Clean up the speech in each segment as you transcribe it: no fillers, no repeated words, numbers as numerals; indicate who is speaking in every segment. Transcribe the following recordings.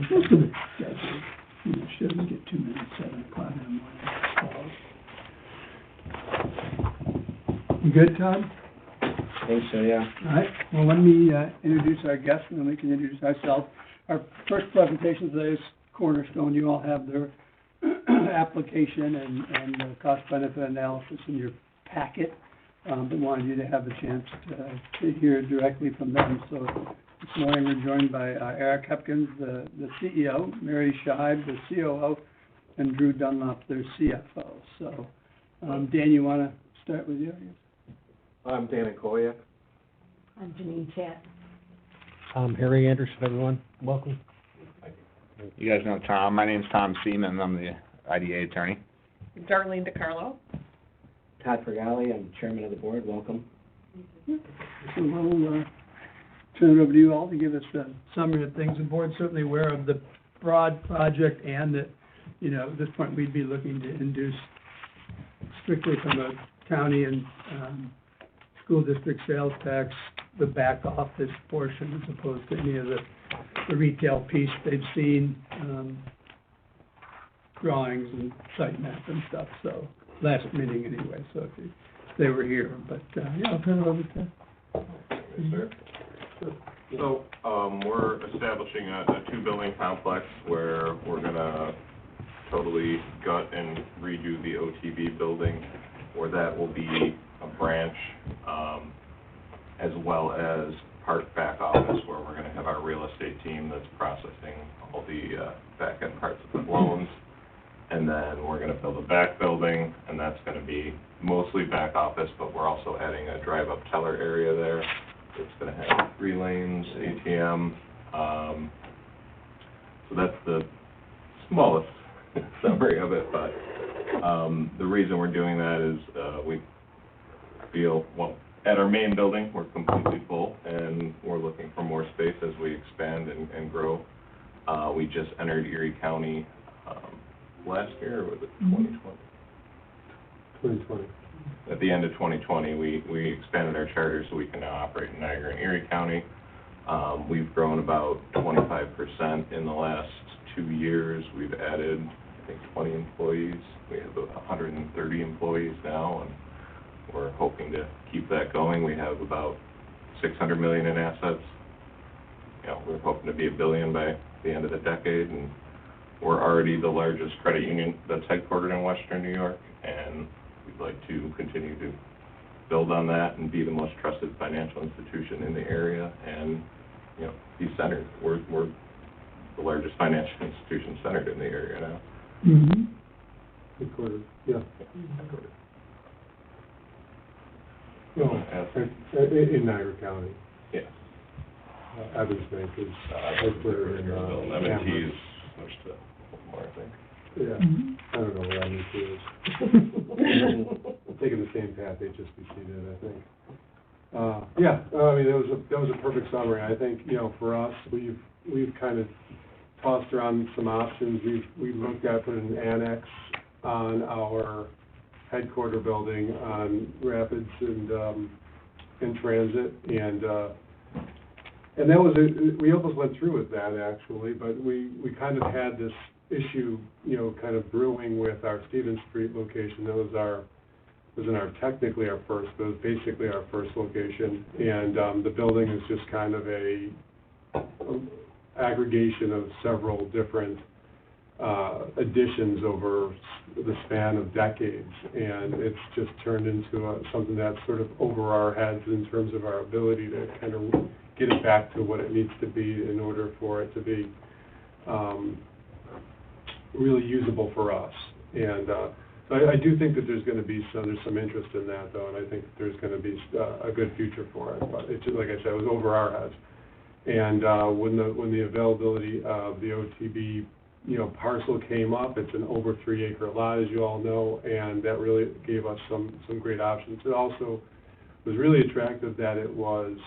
Speaker 1: Most of the schedule, she doesn't get 2 minutes, 7 o'clock in the morning. You good, Todd?
Speaker 2: I think so, yeah.
Speaker 1: All right, well, let me introduce our guests, and then we can introduce ourselves. Our first presentation today is Cornerstone. You all have their application and cost-benefit analysis in your packet, but wanted you to have a chance to hear directly from them. So this morning we're joined by Eric Hepkins, the CEO, Mary Shaib, the COO, and Drew Dunlop, their CFO. So, Dan, you want to start with you, I guess?
Speaker 3: I'm Dan Koya.
Speaker 4: I'm Janine Chat.
Speaker 5: Harry Anderson, everyone. Welcome.
Speaker 6: You guys know Tom. My name's Tom Seaman. I'm the IDA attorney.
Speaker 4: Darlene DiCarlo.
Speaker 2: Todd Fergali, I'm chairman of the board. Welcome.
Speaker 1: So we'll turn it over to you all to give us a summary of things. The board's certainly aware of the broad project and that, at this point we'd be looking to induce strictly from a county and school district sales tax, the back office portion as opposed to any of the retail piece they've seen, drawings and site map and stuff. So last meeting anyway, so if they were here, but I'll turn it over to
Speaker 3: Yes, sir. So, we're establishing a two-building complex where we're gonna totally gut and redo the OTB building, where that will be a branch, as well as part back office, where we're gonna have our real estate team that's processing all the back-end parts of the loans. And then we're gonna build a back building, and that's gonna be mostly back office, but we're also adding a drive-up teller area there. It's gonna have 3 lanes, ATM. So that's the smallest summary of it, but the reason we're doing that is we feel, well, at our main building, we're completely full, and we're looking for more space as we expand and grow. We just entered Erie County last year, or was it 2020?
Speaker 5: 2020.
Speaker 3: At the end of 2020, we expanded our charter so we can now operate in Niagara and Erie County. We've grown about 25% in the last 2 years. We've added, I think, 20 employees. We have 130 employees now, and we're hoping to keep that going. We have about $600 million in assets. We're hoping to be $1 billion by the end of the decade, and we're already the largest credit union that's headquartered in Western New York, and we'd like to continue to build on that and be the most trusted financial institution in the area and, be centered. We're the largest financial institution centered in the area now.
Speaker 1: Mm-hmm.
Speaker 5: Headquarters, yeah.
Speaker 3: Headquartered.
Speaker 5: In Niagara County.
Speaker 3: Yes.
Speaker 5: Evans Bank is headquartered in
Speaker 3: M&T is switched to more, I think.
Speaker 5: Yeah,
Speaker 1: Mhm.
Speaker 5: I don't know where Evans is. Taking the same path HSBC did, I think. That was a perfect summary. I think, for us, we've kind of tossed around some options. We've looked at putting an annex on our headquarter building on Rapids and Transit, and that was we almost went through with that actually, but we kind of had this issue, kind of brewing with our Stevens Street location. That wasn't technically our first, but it was basically our first location, and the building is just kind of a aggregation of several different additions over the span of decades, and it's just turned into something that's sort of over our heads in terms of our ability to kind of get it back to what it needs to be in order for it to be really usable for us. And so I do think that there's going to be some interest in that, though, and I think there's going to be a good future for it. But it's just, like I said, it was over our heads. And when the availability of the OTB parcel came up, it's an over 3-acre lot, as you all know, and that really gave us some great options. It also was really attractive that it was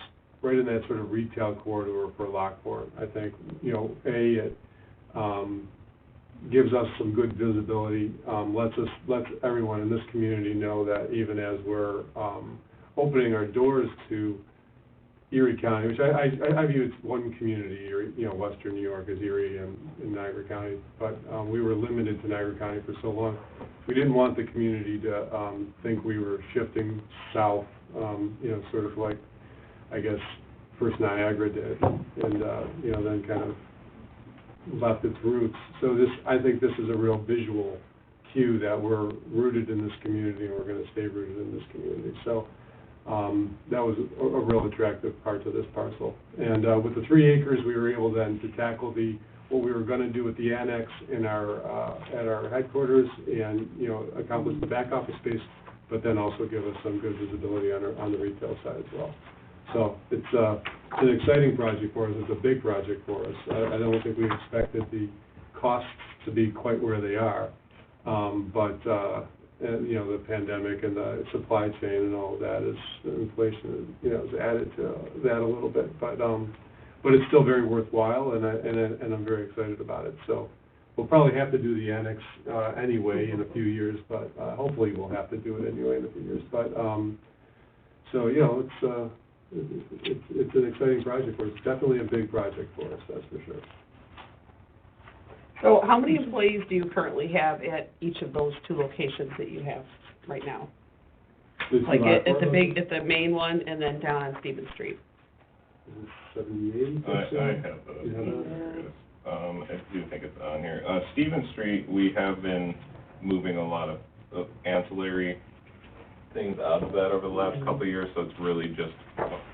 Speaker 5: right in that sort of retail corridor for Lockport. I think, it gives us some good visibility, lets everyone in this community know that even as we're opening our doors to Erie County, which I view as one community, Erie, you know, western New York is Erie and Niagara County, but we were limited to Niagara County for so long. We didn't want the community to think we were shifting south, you know, sort of like, I guess, first Niagara did, and, you know, then kind of left its roots. So I think this is a real visual cue that we're rooted in this community and we're going to stay rooted in this community. So that was a real attractive part to this parcel. And with the 3 acres, we were able then to tackle what we were going to do with the annex in at our headquarters and, you know, accomplish the back office space, but then also give us some good visibility on the retail side as well. So it's an exciting project for us. It's a big project for us. I don't think we expected the costs to be quite where they are, but you know, the pandemic and the supply chain and all of that is inflation, you know, has added to that a little bit. But it's still very worthwhile, and I'm very excited about it. So we'll probably have to do the annex anyway in a few years, but hopefully we'll have to do it anyway in a few years. But so you know, it's an exciting project for us. It's definitely a big project for us, that's for sure.
Speaker 4: So how many employees do you currently have at each of those 2 locations that you have right now? Like at the main one and then down on Stevens Street?
Speaker 5: 78 or so?
Speaker 3: I have those. I do think it's on here. Stevens Street, we have been moving a lot of ancillary things out of that over the last couple of years, so it's really just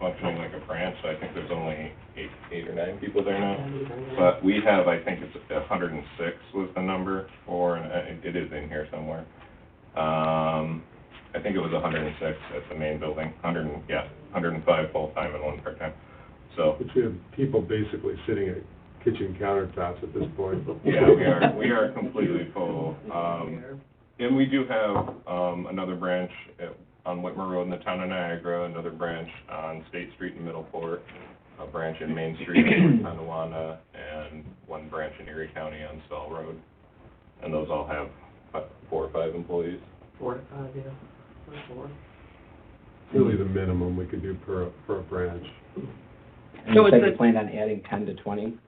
Speaker 3: functioning like a branch. So I think there's only eight or 9 people there now. But we have, I think it's 106 was the number for, and it is in here somewhere. I think it was 106 at the main building, 105 full-time and 1 part-time. So.
Speaker 5: Which we have people basically sitting at kitchen countertops at this point.
Speaker 3: Yeah, we are completely full. And we do have another branch on Whitmer Road in the town of Niagara, another branch on State Street in Middleport, a branch in Main Street in Tonawanda, and 1 branch in Erie County on Stall Road. And those all have 4 or 5 employees.
Speaker 4: 4 to 5, yeah. 4.
Speaker 5: Really the minimum we could do per a branch.
Speaker 2: And
Speaker 4: So
Speaker 2: you said
Speaker 4: it's
Speaker 2: you planned on adding 10 to 20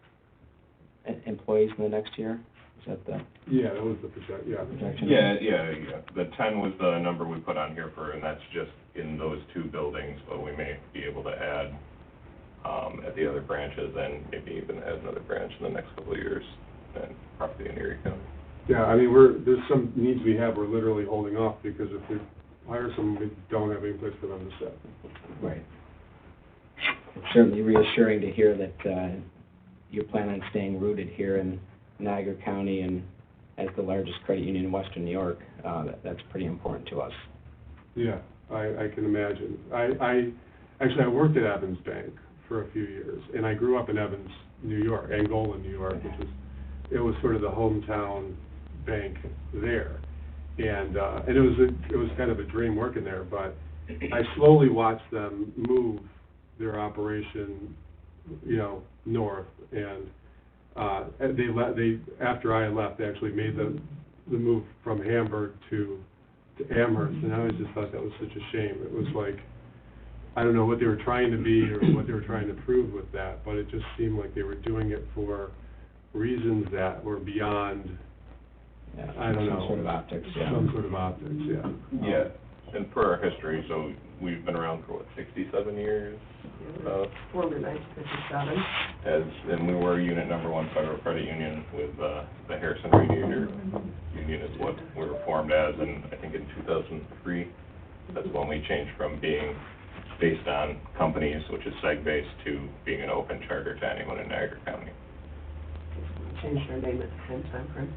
Speaker 2: employees in the next year? Is that the
Speaker 5: Yeah, that was the projection.
Speaker 3: Yeah. The 10 was the number we put on here and that's just in those 2 buildings, but we may be able to add at the other branches and maybe even add another branch in the next couple of years, and probably in Erie County.
Speaker 5: Yeah, I mean, there's some needs we have, we're literally holding off, because if we hire someone, we don't have any place for them to sit.
Speaker 2: Right. It's certainly reassuring to hear that you plan on staying rooted here in Niagara County and as the largest credit union in Western New York. That's pretty important to us.
Speaker 5: Yeah, I can imagine. I worked at Evans Bank for a few years, and I grew up in Evans, New York, Angola, New York, it was sort of the hometown bank there. And it was kind of a dream working there, but I slowly watched them move their operation, you know, north, and they after I left, they actually made the move from Hamburg to Amherst, and I always just thought that was such a shame. It was like, I don't know what they were trying to be or what they were trying to prove with that, but it just seemed like they were doing it for reasons that were beyond, I don't know.
Speaker 2: Some sort of optics, yeah.
Speaker 5: Some sort of optics, yeah.
Speaker 3: Yeah, and for our history, so we've been around for 67 years?
Speaker 4: Formed in 1957.
Speaker 3: And we were unit number 1 federal credit union with the Harrison Radiator Union is what we were formed as, and I think in 2003, that's when we changed from being based on companies, which is seg-based, to being an open charter to anyone in Niagara County.
Speaker 4: Changed their name at the same time frame.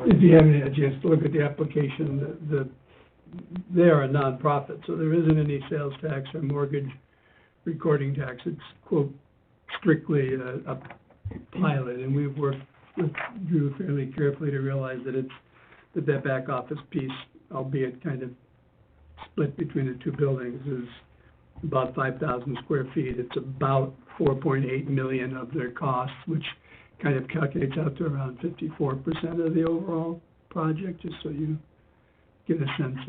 Speaker 1: If you haven't had a chance to look at the application, they are a nonprofit, so there isn't any sales tax or mortgage recording tax. It's, quote, strictly a pilot, and we've worked with Drew fairly carefully to realize that that back office piece, albeit kind of split between the 2 buildings, is about 5,000 square feet. It's about $4.8 million of their costs, which kind of calculates out to around 54% of the overall project, just so you get a sense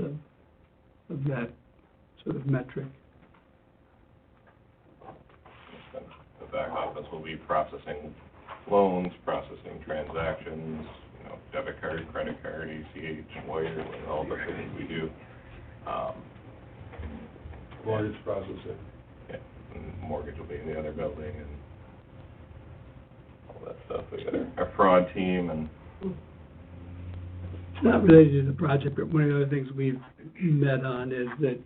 Speaker 1: of that sort of metric.
Speaker 3: back office will be processing loans, processing transactions, debit card, credit card, ACH, wire, all the things we do.
Speaker 5: Mortgage processing.
Speaker 3: Yeah, and mortgage will be in the other building and all that stuff. We got our fraud team and,
Speaker 1: It's not related to the project, but one of the other things we've met on is that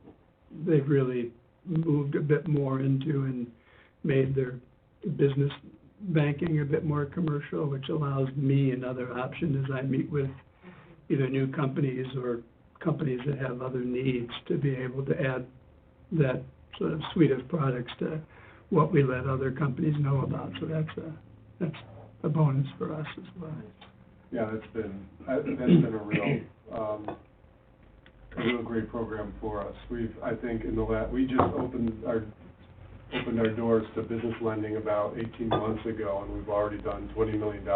Speaker 1: they've really moved a bit more into and made their business banking a bit more commercial, which allows me another option as I meet with either new companies or companies that have other needs to be able to add that sort of suite of products to what we let other companies know about. So that's a bonus for us as well.
Speaker 5: Yeah, that's been a real great program for us. I think we just opened our doors to business lending about 18 months ago, and we've already done $20 million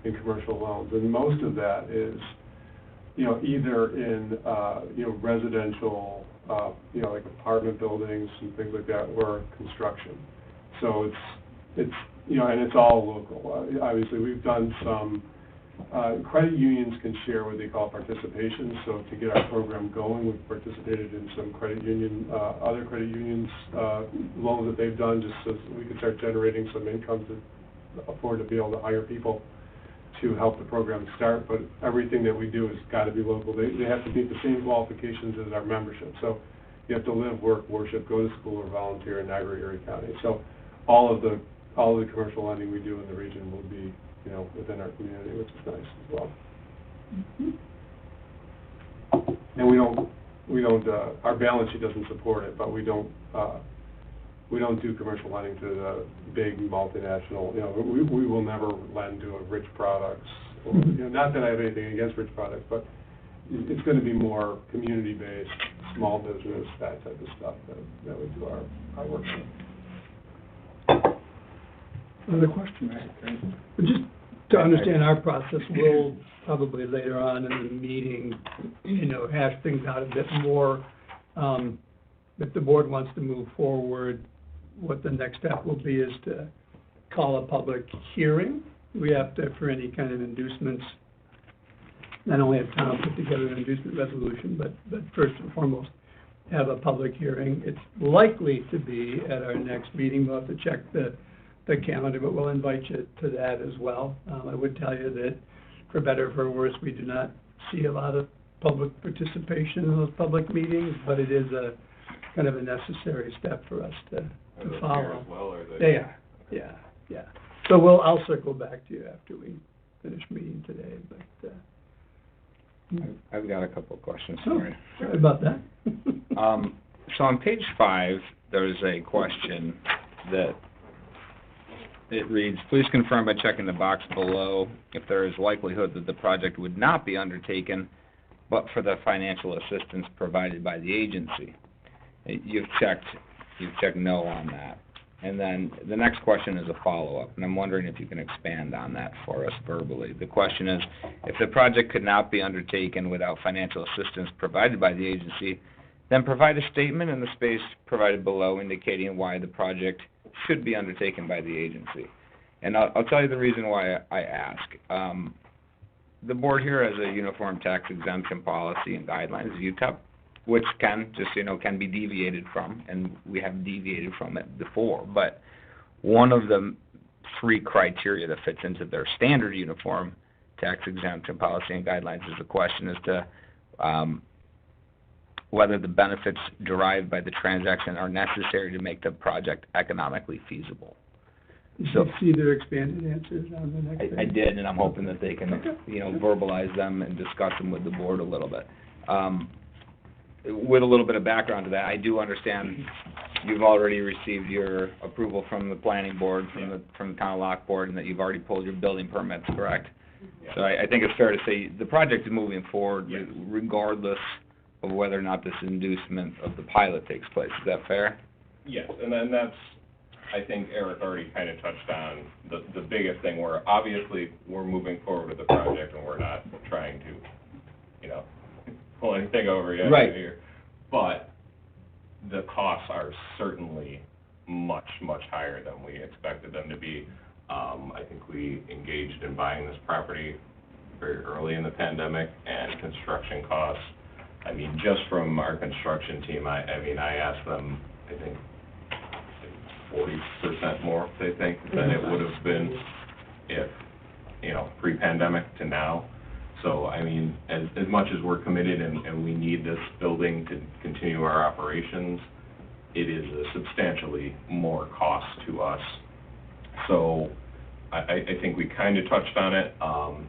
Speaker 5: in commercial loans. And most of that is, either in, residential, like apartment buildings and things like that, or construction. So it's and it's all local. Obviously, we've done some, credit unions can share what they call participation. So to get our program going, we've participated in some other credit unions, loans that they've done, just so we could start generating some income to afford to be able to hire people to help the program start. But everything that we do has got to be local. They have to meet the same qualifications as our membership. So you have to live, work, worship, go to school, or volunteer in Niagara, Erie County. So all of the commercial lending we do in the region will be, within our community, which is nice as well. And we don't, our balance sheet doesn't support it, but we don't do commercial lending to the big multinational, we will never lend to a rich products. Or, not that I have anything against rich products, but it's going to be more community-based, small business, that type of stuff that we do our work with.
Speaker 1: Other questions? Just to understand our process, we'll probably later on in the meeting, hash things out a bit more. If the board wants to move forward, what the next step will be is to call a public hearing. We have to, for any kind of inducements, not only have Tom put together an inducement resolution, but first and foremost, have a public hearing. It's likely to be at our next meeting. We'll have to check the calendar, but we'll invite you to that as well. I would tell you that, for better or for worse, we do not see a lot of public participation in those public meetings, but it is a kind of a necessary step for us to follow.
Speaker 3: here as well, or
Speaker 1: They are, yeah. So I'll circle back to you after we finish meeting today, but,
Speaker 6: I've got a couple of questions
Speaker 1: oh,
Speaker 6: for you.
Speaker 1: sorry about that.
Speaker 6: So on page 5, there's a question that it reads, please confirm by checking the box below if there is likelihood that the project would not be undertaken but for the financial assistance provided by the agency. You've checked no on that. And then the next question is a follow-up, and I'm wondering if you can expand on that for us verbally. The question is, if the project could not be undertaken without financial assistance provided by the agency, then provide a statement in the space provided below indicating why the project should be undertaken by the agency. And I'll tell you the reason why I ask. The board here has a uniform tax exemption policy and guidelines, UTEP, which can be deviated from, and we have deviated from it before. But one of the 3 criteria that fits into their standard uniform tax exemption policy and guidelines is the question as to whether the benefits derived by the transaction are necessary to make the project economically feasible.
Speaker 1: You should see their expanded answers on the next page.
Speaker 6: I did, and I'm hoping that they can, verbalize them and discuss them with the board a little bit. With a little bit of background to that, I do understand you've already received your approval from the planning board, from the town of Lockport, and that you've already pulled your building permits, correct?
Speaker 3: Yeah.
Speaker 6: So I think it's fair to say the project is moving forward regardless of whether or not this inducement of the pilot takes place. Is that fair?
Speaker 3: Yes, and then that's, I think Eric already kind of touched on the biggest thing, where obviously we're moving forward with the project and we're not trying to, pull anything over yet
Speaker 6: Right.
Speaker 3: here. But the costs are certainly much, much higher than we expected them to be. I think we engaged in buying this property very early in the pandemic, and construction costs, I mean, just from our construction team, I asked them, I think, 40% more, they think, than it would have been if, pre-pandemic to now. So, I mean, as much as we're committed and we need this building to continue our operations, it is a substantially more cost to us. So, I think we kind of touched on it.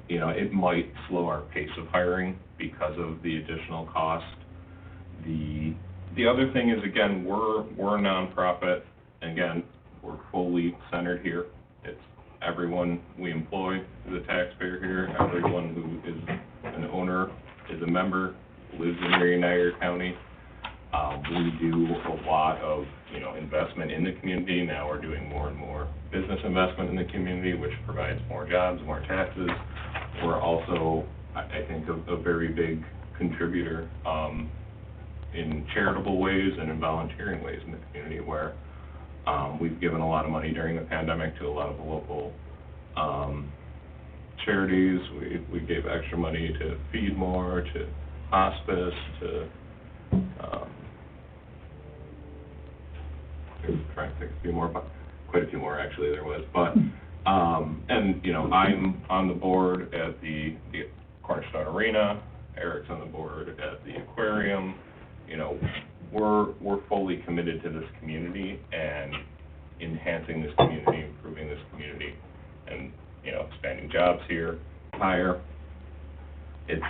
Speaker 3: It might slow our pace of hiring because of the additional cost. The other thing is, again, we're a nonprofit. Again, we're fully centered here. It's everyone we employ is a taxpayer here. Everyone who is an owner is a member, lives in here in Niagara County. We do a lot of, investment in the community. Now we're doing more and more business investment in the community, which provides more jobs, more taxes. We're also, I think, a very big contributor in charitable ways and in volunteering ways in the community, where we've given a lot of money during the pandemic to a lot of the local charities. We gave extra money to Feed More, to hospice, to I'm trying to think a few more, but quite a few more actually there was. But I'm on the board at the Cornerstone Arena. Eric's on the board at the aquarium. We're fully committed to this community and enhancing this community, improving this community, and expanding jobs here, higher. It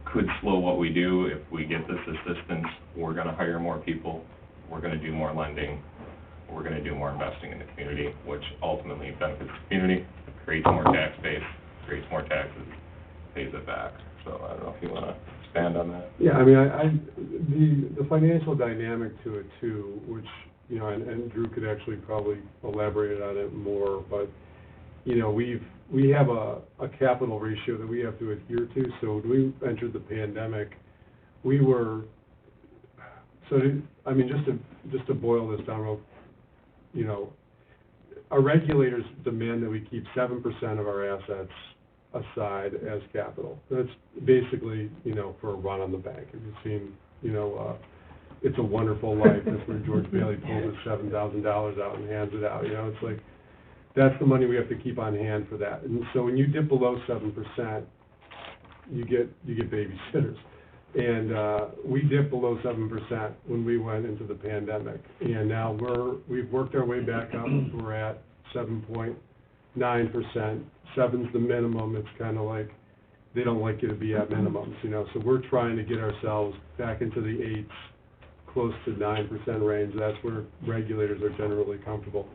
Speaker 3: could slow what we do if we get this assistance. We're going to hire more people. We're going to do more lending. We're going to do more investing in the community, which ultimately benefits the community, creates more tax base, creates more taxes, pays it back. So I don't know if you want to expand on that.
Speaker 5: Yeah, I mean, the financial dynamic to it too, which, and Drew could actually probably elaborate on it more, but, we have a capital ratio that we have to adhere to. So when we entered the pandemic, we were, just to boil this down real, our regulators demand that we keep 7% of our assets aside as capital. That's basically, for a run on the bank. If you've seen, It's a Wonderful Life, that's where George Bailey pulls his $7,000 out and hands it out, it's like, that's the money we have to keep on hand for that. And so when you dip below 7%, you get babysitters. And we dipped below 7% when we went into the pandemic. And now we've worked our way back up. We're at 7.9%. 7's the minimum. It's kind of like they don't like you to be at minimums, So we're trying to get ourselves back into the 8s, close to 9% range. That's where regulators are generally comfortable.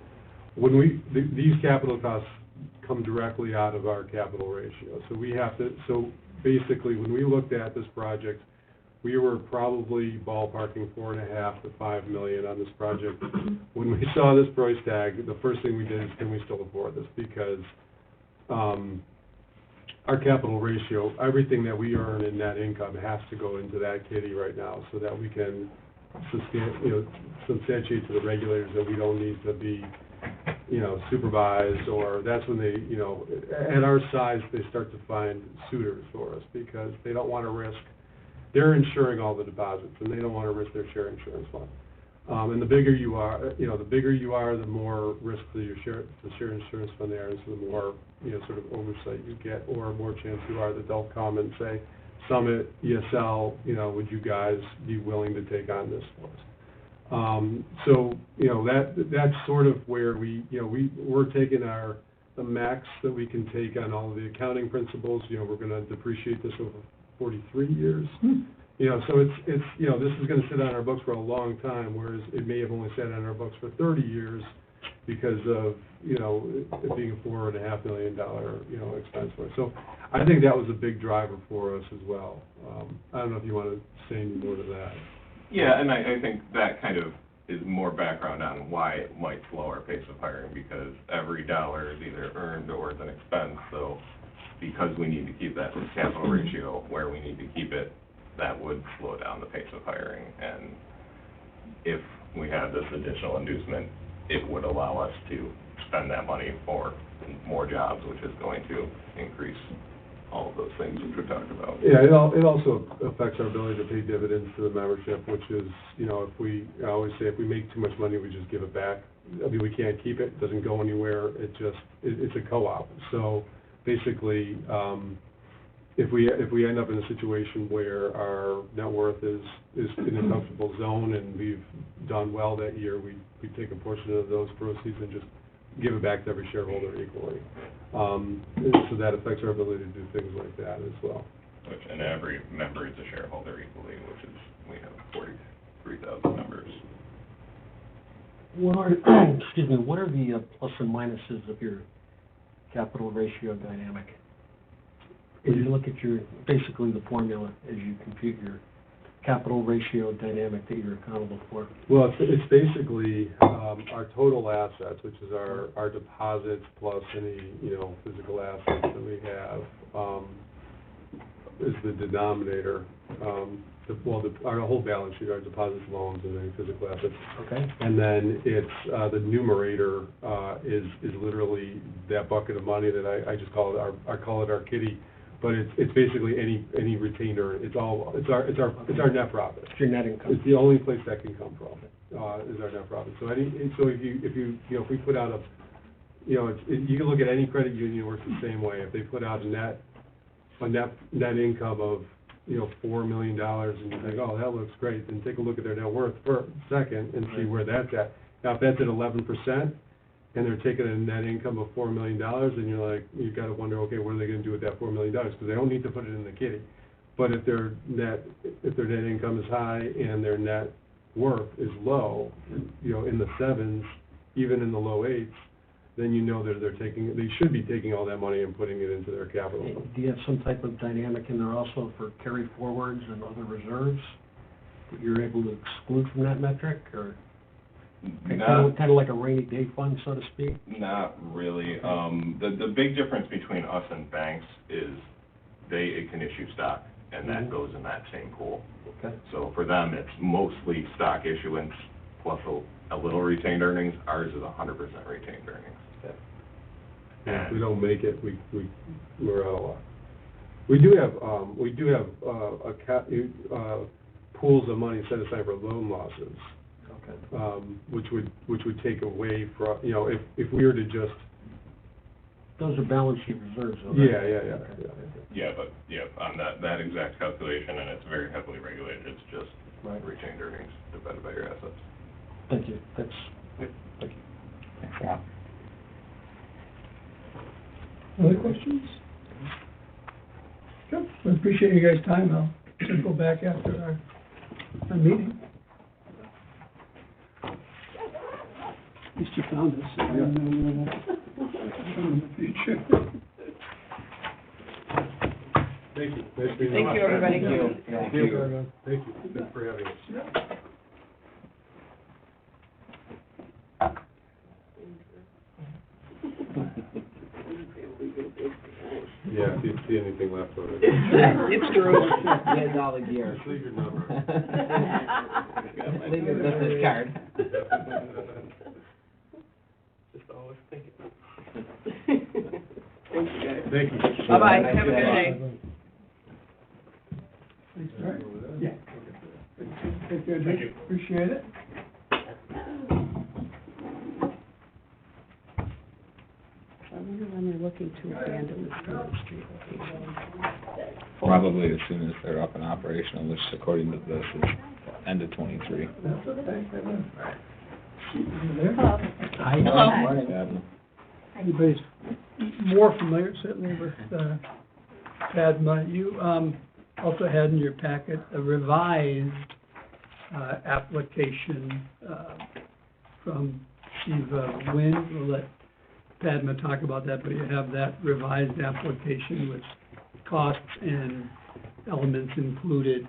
Speaker 5: When these capital costs come directly out of our capital ratio. So basically, when we looked at this project, we were probably ballparking $4.5 to $5 million on this project. When we saw this price tag, the first thing we did is, can we still afford this? Because our capital ratio, everything that we earn in net income has to go into that kitty right now, so that we can substantiate to the regulators that we don't need to be supervised, or that's when they, at our size, they start to find suitors for us, because they don't want to risk, they're insuring all the deposits, and they don't want to risk their share insurance fund. And the bigger you are, the more risk to the share insurance fund there is, the more, sort of oversight you get, or more chance you are that they'll come and say, Summit, ESL, would you guys be willing to take on this for us? That's sort of where we're taking the max that we can take on all of the accounting principles. We're going to depreciate this over 43 years. So it's this is going to sit on our books for a long time, whereas it may have only sat on our books for 30 years because of, it being a $4.5 million, expense for us. So I think that was a big driver for us as well. I don't know if you want to say any more to that.
Speaker 3: Yeah, and I think that kind of is more background on why it might slow our pace of hiring, because every dollar is either earned or it's an expense. So because we need to keep that capital ratio where we need to keep it, that would slow down the pace of hiring. And if we have this additional inducement, it would allow us to spend that money for more jobs, which is going to increase all of those things which we talked about.
Speaker 5: Yeah, it also affects our ability to pay dividends to the membership, which is, you know, I always say if we make too much money, we just give it back. I mean, we can't keep it, it doesn't go anywhere, it's a co-op. So basically, if we end up in a situation where our net worth is in a comfortable zone and we've done well that year, we take a portion of those proceeds and just give it back to every shareholder equally. So that affects our ability to do things like that as well.
Speaker 3: And every member is a shareholder equally, which is, we have 43,000 members.
Speaker 7: What are, excuse me, what are the plus and minuses of your capital ratio dynamic? When you look at basically the formula as you compute your capital ratio dynamic that you're accountable for?
Speaker 5: Well, it's basically our total assets, which is our deposits plus any, physical assets that we have, is the denominator. Our whole balance sheet, our deposits, loans, and any physical assets.
Speaker 7: Okay.
Speaker 5: And then it's the numerator is literally that bucket of money that I just call it I call it our kitty. But it's basically any retained earnings. It's our net profit.
Speaker 7: It's your net income.
Speaker 5: It's the only place that can come from, is our net profit. So if we put out you can look at any credit union works the same way. If they put out a net income of $4 million and you think, oh, that looks great, then take a look at their net worth for a second and see where that's at. Now, if that's at 11%, and they're taking a net income of $4 million, and you've got to wonder, okay, what are they going to do with that $4 million? Because they don't need to put it in the kitty. But if their net income is high and their net worth is low, in the sevens, even in the low 8s, then that they should be taking all that money and putting it into their capital.
Speaker 7: Do you have some type of dynamic in there also for carry forwards and other reserves that you're able to exclude from that metric, or? Kind of like a rainy day fund, so to speak?
Speaker 3: Not really. The big difference between us and banks is it can issue stock, and that goes in that same pool.
Speaker 7: Okay.
Speaker 3: So for them, it's mostly stock issuance plus a little retained earnings. Ours is 100% retained earnings.
Speaker 7: Okay.
Speaker 5: And if we don't make it, we're out of luck. We do have pools of money set aside for loan losses.
Speaker 7: Okay.
Speaker 5: Which would take away from, if we were to just.
Speaker 7: Those are balance sheet reserves, though,
Speaker 5: right?
Speaker 3: Yeah, but on that exact calculation, and it's very heavily regulated, it's just retained earnings divided by your assets.
Speaker 7: Thank you. Thank you.
Speaker 2: Thanks, Rob.
Speaker 1: Other questions? Sure. We appreciate you guys' time. I'll circle back after our meeting. At least you found us. So I don't know in the future.
Speaker 5: Thank you.
Speaker 4: Thank you, everybody.
Speaker 2: Thank you.
Speaker 5: Thank you. Thanks for having us. Yeah, if you see anything left on it.
Speaker 4: It's true.
Speaker 2: Here's all the gear.
Speaker 5: Just leave your number.
Speaker 2: Leave your business card.
Speaker 4: Just always thinking.
Speaker 5: Thank you.
Speaker 4: Bye-bye, have a good day.
Speaker 1: Thanks, Eric. Yeah. Take care, Dick. Appreciate it.
Speaker 4: I wonder when they're looking to abandon the Stewart Street location.
Speaker 6: Probably as soon as they're up and operational, which according to this is end of '23.
Speaker 1: That's okay. There.
Speaker 7: Hi.
Speaker 4: Hello.
Speaker 2: Morning.
Speaker 1: Anybody's more familiar, certainly, with PADMA. You also had in your packet a revised application from Steve Wynn. We'll let PADMA talk about that, but you have that revised application with costs and elements included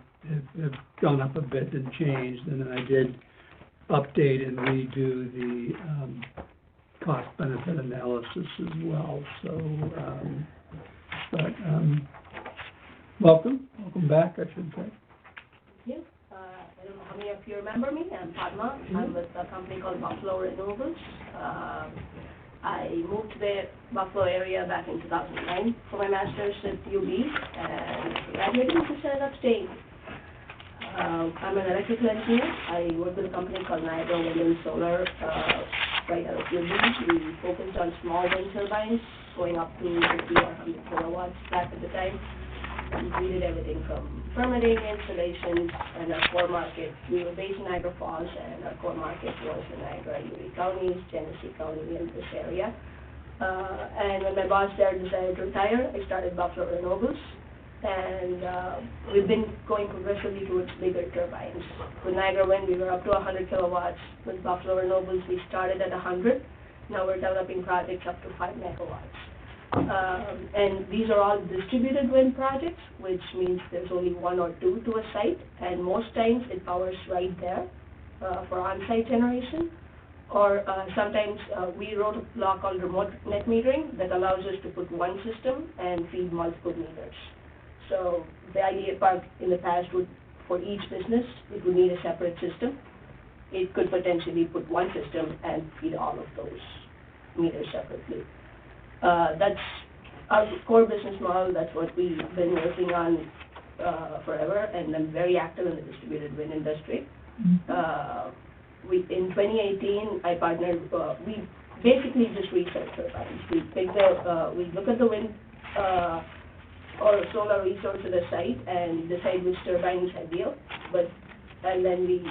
Speaker 1: have gone up a bit and changed, and then I did update and redo the cost-benefit analysis as well. So, welcome back, I should say.
Speaker 8: I don't know how many of you remember me. I'm Padma. I'm with a company called Buffalo Renewables. I moved to the Buffalo area back in 2009 for my master's at UB, and graduated and decided I'm staying. I'm an electrical engineer. I work with a company called Niagara Wind and Solar right out of UB. We focused on small wind turbines going up to 50 or 100 kilowatts back at the time. We did everything from permitting, installations, and our core market. We were based in Niagara Falls, and our core market was in Niagara, Erie counties, Genesee County, and this area. And when my boss there decided to retire, I started Buffalo Renewables, and we've been going progressively towards bigger turbines. With Niagara Wind, we were up to 100 kilowatts. With Buffalo Renewables, we started at 100. Now we're developing projects up to 5 megawatts. And these are all distributed wind projects, which means there's only one or two to a site, and most times it powers right there for on-site generation. Or sometimes we wrote a law called remote net metering that allows us to put one system and feed multiple meters. So the idea part in the past would, for each business, it would need a separate system. It could potentially put one system and feed all of those meters separately. That's our core business model. That's what we've been working on forever, and I'm very active in the distributed wind industry. In 2018, I partnered. We basically just research turbines. We look at the wind or solar resource at a site and decide which turbine is ideal. And then we.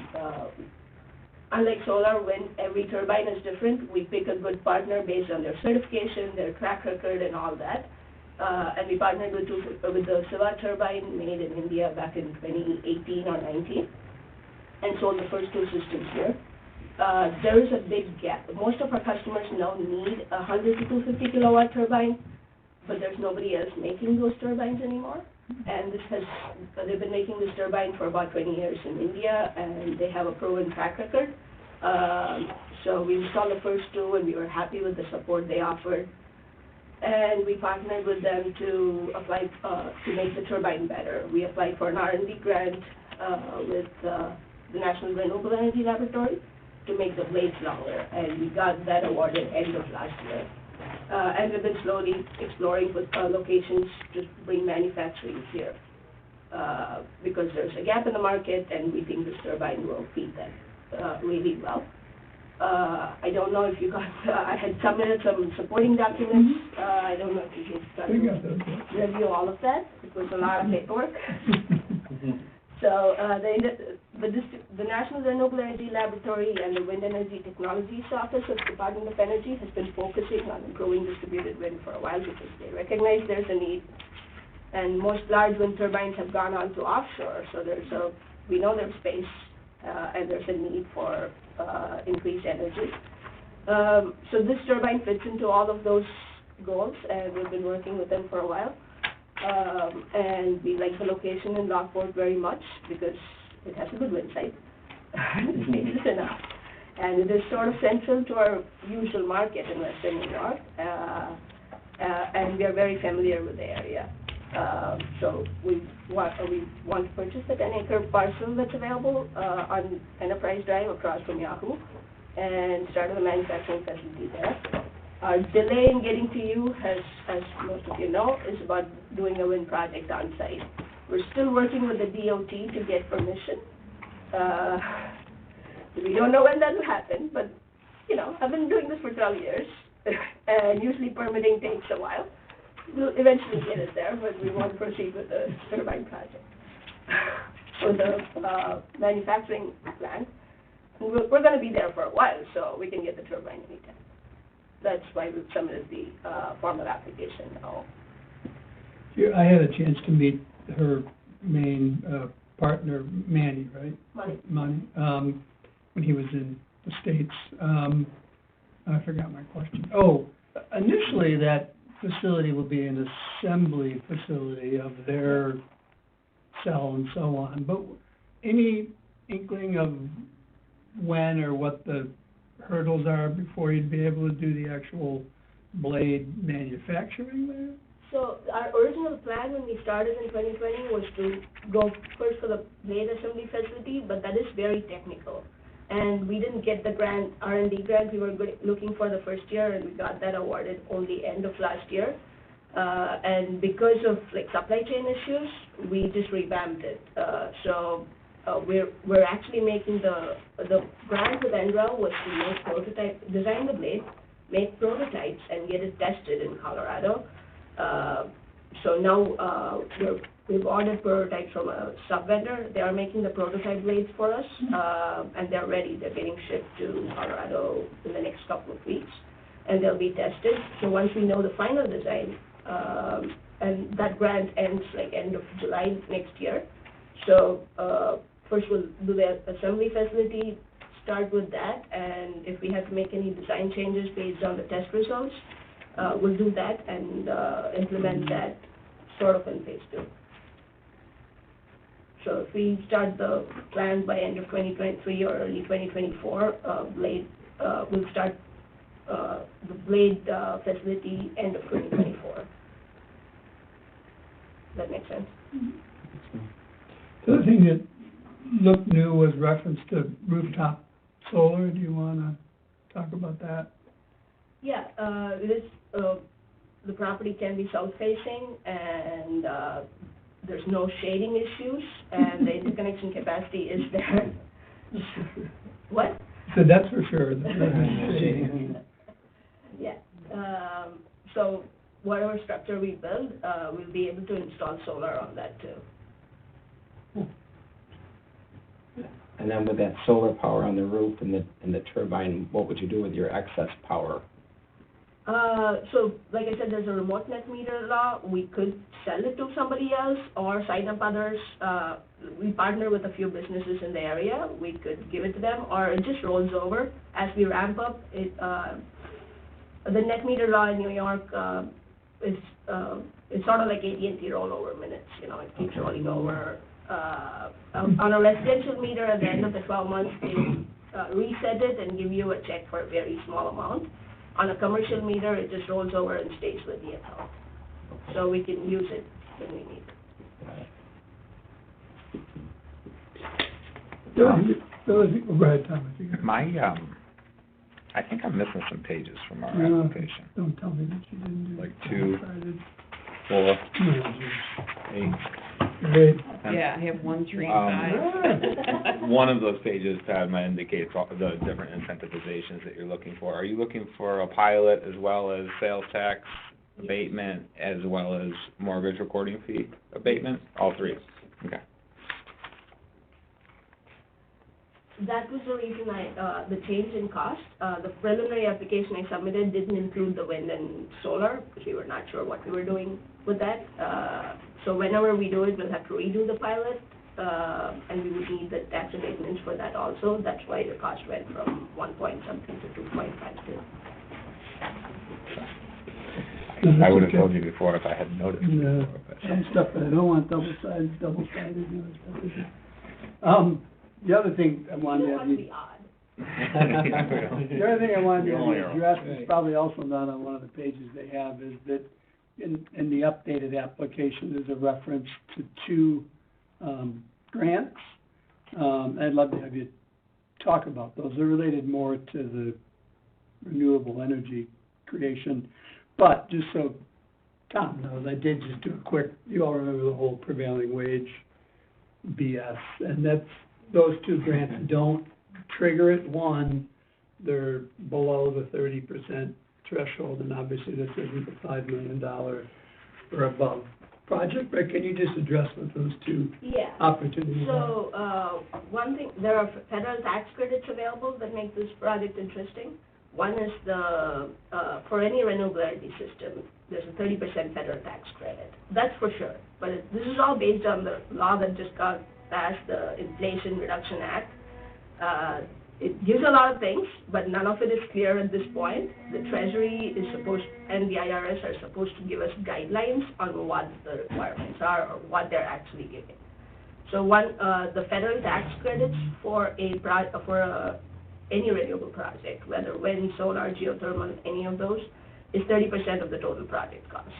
Speaker 8: Unlike solar, when every turbine is different, we pick a good partner based on their certification, their track record, and all that. And we partnered with the Siva turbine made in India back in 2018 or 19, and sold the first 2 systems here. There is a big gap. Most of our customers now need a 100 to 250 kilowatt turbine, but there's nobody else making those turbines anymore. And they've been making this turbine for about 20 years in India, and they have a proven track record. So we installed the first 2, and we were happy with the support they offered. And we partnered with them to apply to make the turbine better. We applied for an R&D grant with the National Renewable Energy Laboratory to make the blades longer, and we got that awarded end of last year. And we've been slowly exploring with locations to bring manufacturing here because there's a gap in the market, and we think this turbine will feed that really well. I don't know if you got, I had submitted some supporting documents. I don't know if you can review all of that. It was a lot of paperwork. So the National Renewable Energy Laboratory and the Wind Energy Technologies Office of the Department of Energy has been focusing on improving distributed wind for a while because they recognize there's a need. And most large wind turbines have gone on to offshore, so we know there's space and there's a need for increased energy. So this turbine fits into all of those goals, and we've been working with them for a while. And we like the location in Lockport very much because it has a good wind site. The space is enough. And it is sort of central to our usual market in Western New York. And we are very familiar with the area. So we want to purchase the 10-acre parcel that's available on Enterprise Drive across from Yahoo and start a manufacturing facility there. Our delay in getting to you, as most of you know, is about doing a wind project on site. We're still working with the DOT to get permission. We don't know when that will happen, but, you know, I've been doing this for 12 years, and usually permitting takes a while. We'll eventually get it there, but we want to proceed with the turbine project. With the manufacturing plant, we're going to be there for a while, so we can get the turbine anytime. That's why we've submitted the formal application now.
Speaker 1: I had a chance to meet her main partner, Manny, right? Manny, when he was in the States. I forgot my question. Oh, initially that facility will be an assembly facility of their cell and so on, but any inkling of when or what the hurdles are before you'd be able to do the actual blade manufacturing there?
Speaker 8: So our original plan when we started in 2020 was to go first for the blade assembly facility, but that is very technical. And we didn't get the grant, R&D grant we were looking for the first year, and we got that awarded only end of last year. And because of like supply chain issues, we just revamped it. We're actually making the grant with NREL was to make prototype, design the blade, make prototypes, and get it tested in Colorado. So now we've ordered prototypes from a sub-vendor. They are making the prototype blades for us, and they're ready. They're getting shipped to Colorado in the next couple of weeks, and they'll be tested. So once we know the final design, and that grant ends like end of July next year. So first we'll do the assembly facility, start with that, and if we have to make any design changes based on the test results, we'll do that and implement that sort of in phase 2. So if we start the plan by end of 2023 or early 2024, we'll start the blade facility end of 2024. Does that make sense?
Speaker 1: The other thing that looked new was reference to rooftop solar. Do you want to talk about that?
Speaker 8: Yeah, the property can be south-facing, and there's no shading issues, and the interconnection capacity is there. What?
Speaker 1: So that's for sure.
Speaker 8: Yeah. So whatever structure we build, we'll be able to install solar on that too.
Speaker 2: And then with that solar power on the roof and the turbine, what would you do with your excess power?
Speaker 8: So, like I said, there's a remote net meter law. We could sell it to somebody else or sign up others. We partner with a few businesses in the area. We could give it to them, or it just rolls over as we ramp up. The net meter law in New York is it's sort of like AT&T rollover minutes. You know, it keeps rolling over. On a residential meter, at the end of the 12 months, they reset it and give you a check for a very small amount. On a commercial meter, it just rolls over and stays with the account. So we can use it when we need it.
Speaker 1: Go ahead, Thomas.
Speaker 6: I think I'm missing some pages from our
Speaker 1: No,
Speaker 6: application.
Speaker 1: Don't tell me that you didn't do it.
Speaker 6: Like 2,
Speaker 1: Excited.
Speaker 6: 4,
Speaker 1: No,
Speaker 6: 8.
Speaker 1: Great.
Speaker 4: Yeah, I have 1, 3,
Speaker 6: Um,
Speaker 4: 5.
Speaker 6: One of those pages, Padma, indicates all the different incentivizations that you're looking for. Are you looking for a pilot as well as sales tax abatement as well as mortgage recording fee abatement? All three? Okay.
Speaker 8: That was the reason the change in cost. The preliminary application I submitted didn't include the wind and solar, because we were not sure what we were doing with that. So whenever we do it, we'll have to redo the pilot, and we would need the tax abatements for that also. That's why the cost went from 1 point something to 2.52.
Speaker 6: I would have told you before if I had noticed.
Speaker 1: No,
Speaker 6: Before, but-
Speaker 1: some stuff that I don't want double-sided, you know, stuff. The other thing I
Speaker 8: You
Speaker 1: wanted
Speaker 8: don't
Speaker 1: to
Speaker 8: want to be odd.
Speaker 1: The other thing I wanted
Speaker 6: You're only
Speaker 1: to
Speaker 6: wrong.
Speaker 1: address is probably also not on one of the pages they have, is that in the updated application, there's a reference to 2 grants. I'd love to have you talk about those. They're related more to the renewable energy creation. But just so Tom knows, I did just do a quick, you all remember the whole prevailing wage BS, and those 2 grants don't trigger it. One, they're below the 30% threshold, and obviously this isn't a $5 million or above project, but can you just address what those 2
Speaker 8: Yeah.
Speaker 1: opportunities are?
Speaker 8: So, one thing, there are federal tax credits available that make this project interesting. One is for any renewable energy system, there's a 30% federal tax credit. That's for sure. But this is all based on the law that just got passed, the Inflation Reduction Act. It gives a lot of things, but none of it is clear at this point. The Treasury is and the IRS are supposed to give us guidelines on what the requirements are or what they're actually giving. So the federal tax credits for any renewable project, whether wind, solar, geothermal, any of those, is 30% of the total project cost.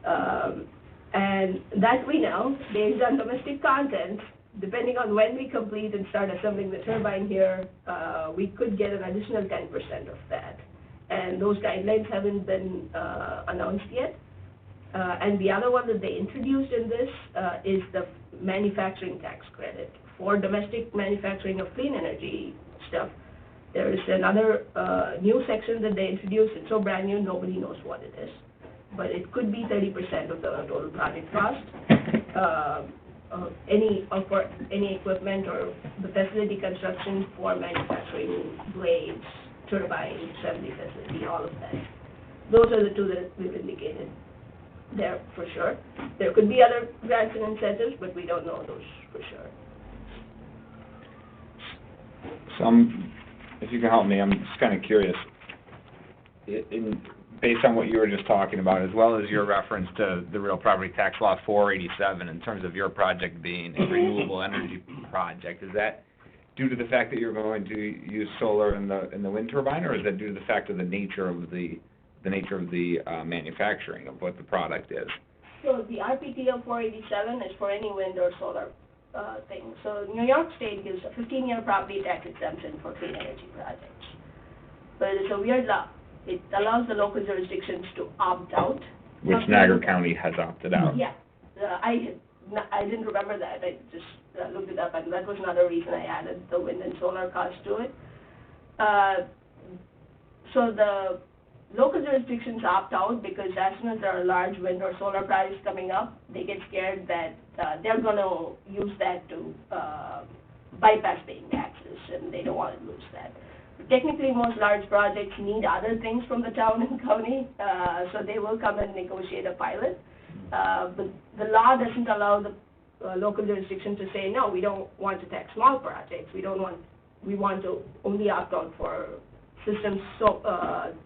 Speaker 8: And that we know, based on domestic content, depending on when we complete and start assembling the turbine here, we could get an additional 10% of that. And those guidelines haven't been announced yet. And the other one that they introduced in this is the manufacturing tax credit for domestic manufacturing of clean energy stuff. There is another new section that they introduced. It's so brand new, nobody knows what it is. But it could be 30% of the total project cost. For any equipment or the facility construction for manufacturing blades, turbine, assembly facility, all of that. Those are the two that we've indicated there for sure. There could be other grants and incentives, but we don't know those for sure.
Speaker 6: So if you can help me, I'm just kind of curious, based on what you were just talking about, as well as your reference to the real property tax law 487 in terms of your project being a renewable energy project, is that due to the fact that you're going to use solar in the wind turbine, or is that due to the fact of the nature of the manufacturing of what the product is?
Speaker 8: So the RPTL 487 is for any wind or solar thing. So New York State gives a 15-year property tax exemption for clean energy projects. But it's a weird law. It allows the local jurisdictions to opt out.
Speaker 6: Which Niagara County has opted out.
Speaker 8: Yeah. I didn't remember that. I just looked it up, and that was another reason I added the wind and solar cost to it. So the local jurisdictions opt out because as soon as there are large wind or solar projects coming up, they get scared that they're going to use that to bypass paying taxes, and they don't want to lose that. Technically, most large projects need other things from the town and county, so they will come and negotiate a pilot. But the law doesn't allow the local jurisdiction to say, no, we don't want to tax small projects. We want to only opt out for systems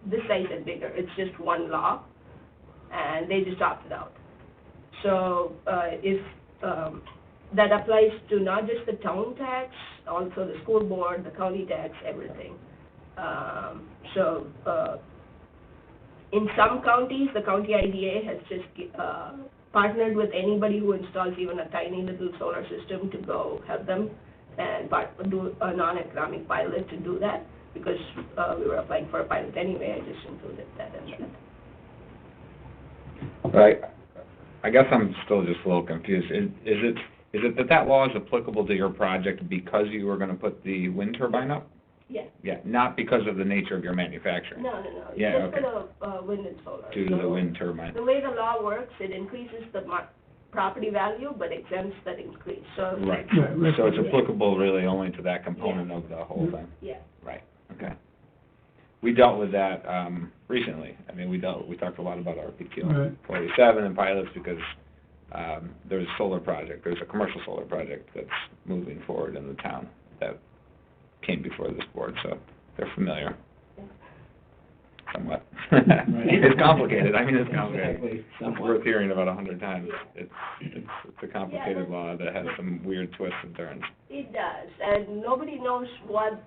Speaker 8: this size and bigger. It's just one law, and they just opted out. So if that applies to not just the town tax, also the school board, the county tax, everything. In some counties, the county IDA has just partnered with anybody who installs even a tiny little solar system to go help them and do a non-economic pilot to do that, because we were applying for a pilot anyway. I just included that as well.
Speaker 6: Right. I guess I'm still just a little confused. Is it that law is applicable to your project because you were going to put the wind turbine up?
Speaker 8: Yeah.
Speaker 6: Yeah, not because of the nature of your manufacturing.
Speaker 8: No.
Speaker 6: Yeah,
Speaker 8: just for the wind and solar.
Speaker 6: Due to the wind turbine.
Speaker 8: The way the law works, it increases the property value, but exempts that increase. So
Speaker 6: right. So it's applicable really only to that component of the whole thing.
Speaker 8: Yeah.
Speaker 6: Right. Okay. We dealt with that recently. I mean, we talked a lot about RPTL 47 and pilots because there's a solar project. There's a commercial solar project that's moving forward in the town that came before this board, so they're familiar. Somewhat. It's complicated. I mean, it's complicated. It's worth hearing about 100 times. It's a complicated law that has some weird twists and turns.
Speaker 8: It does, and nobody knows what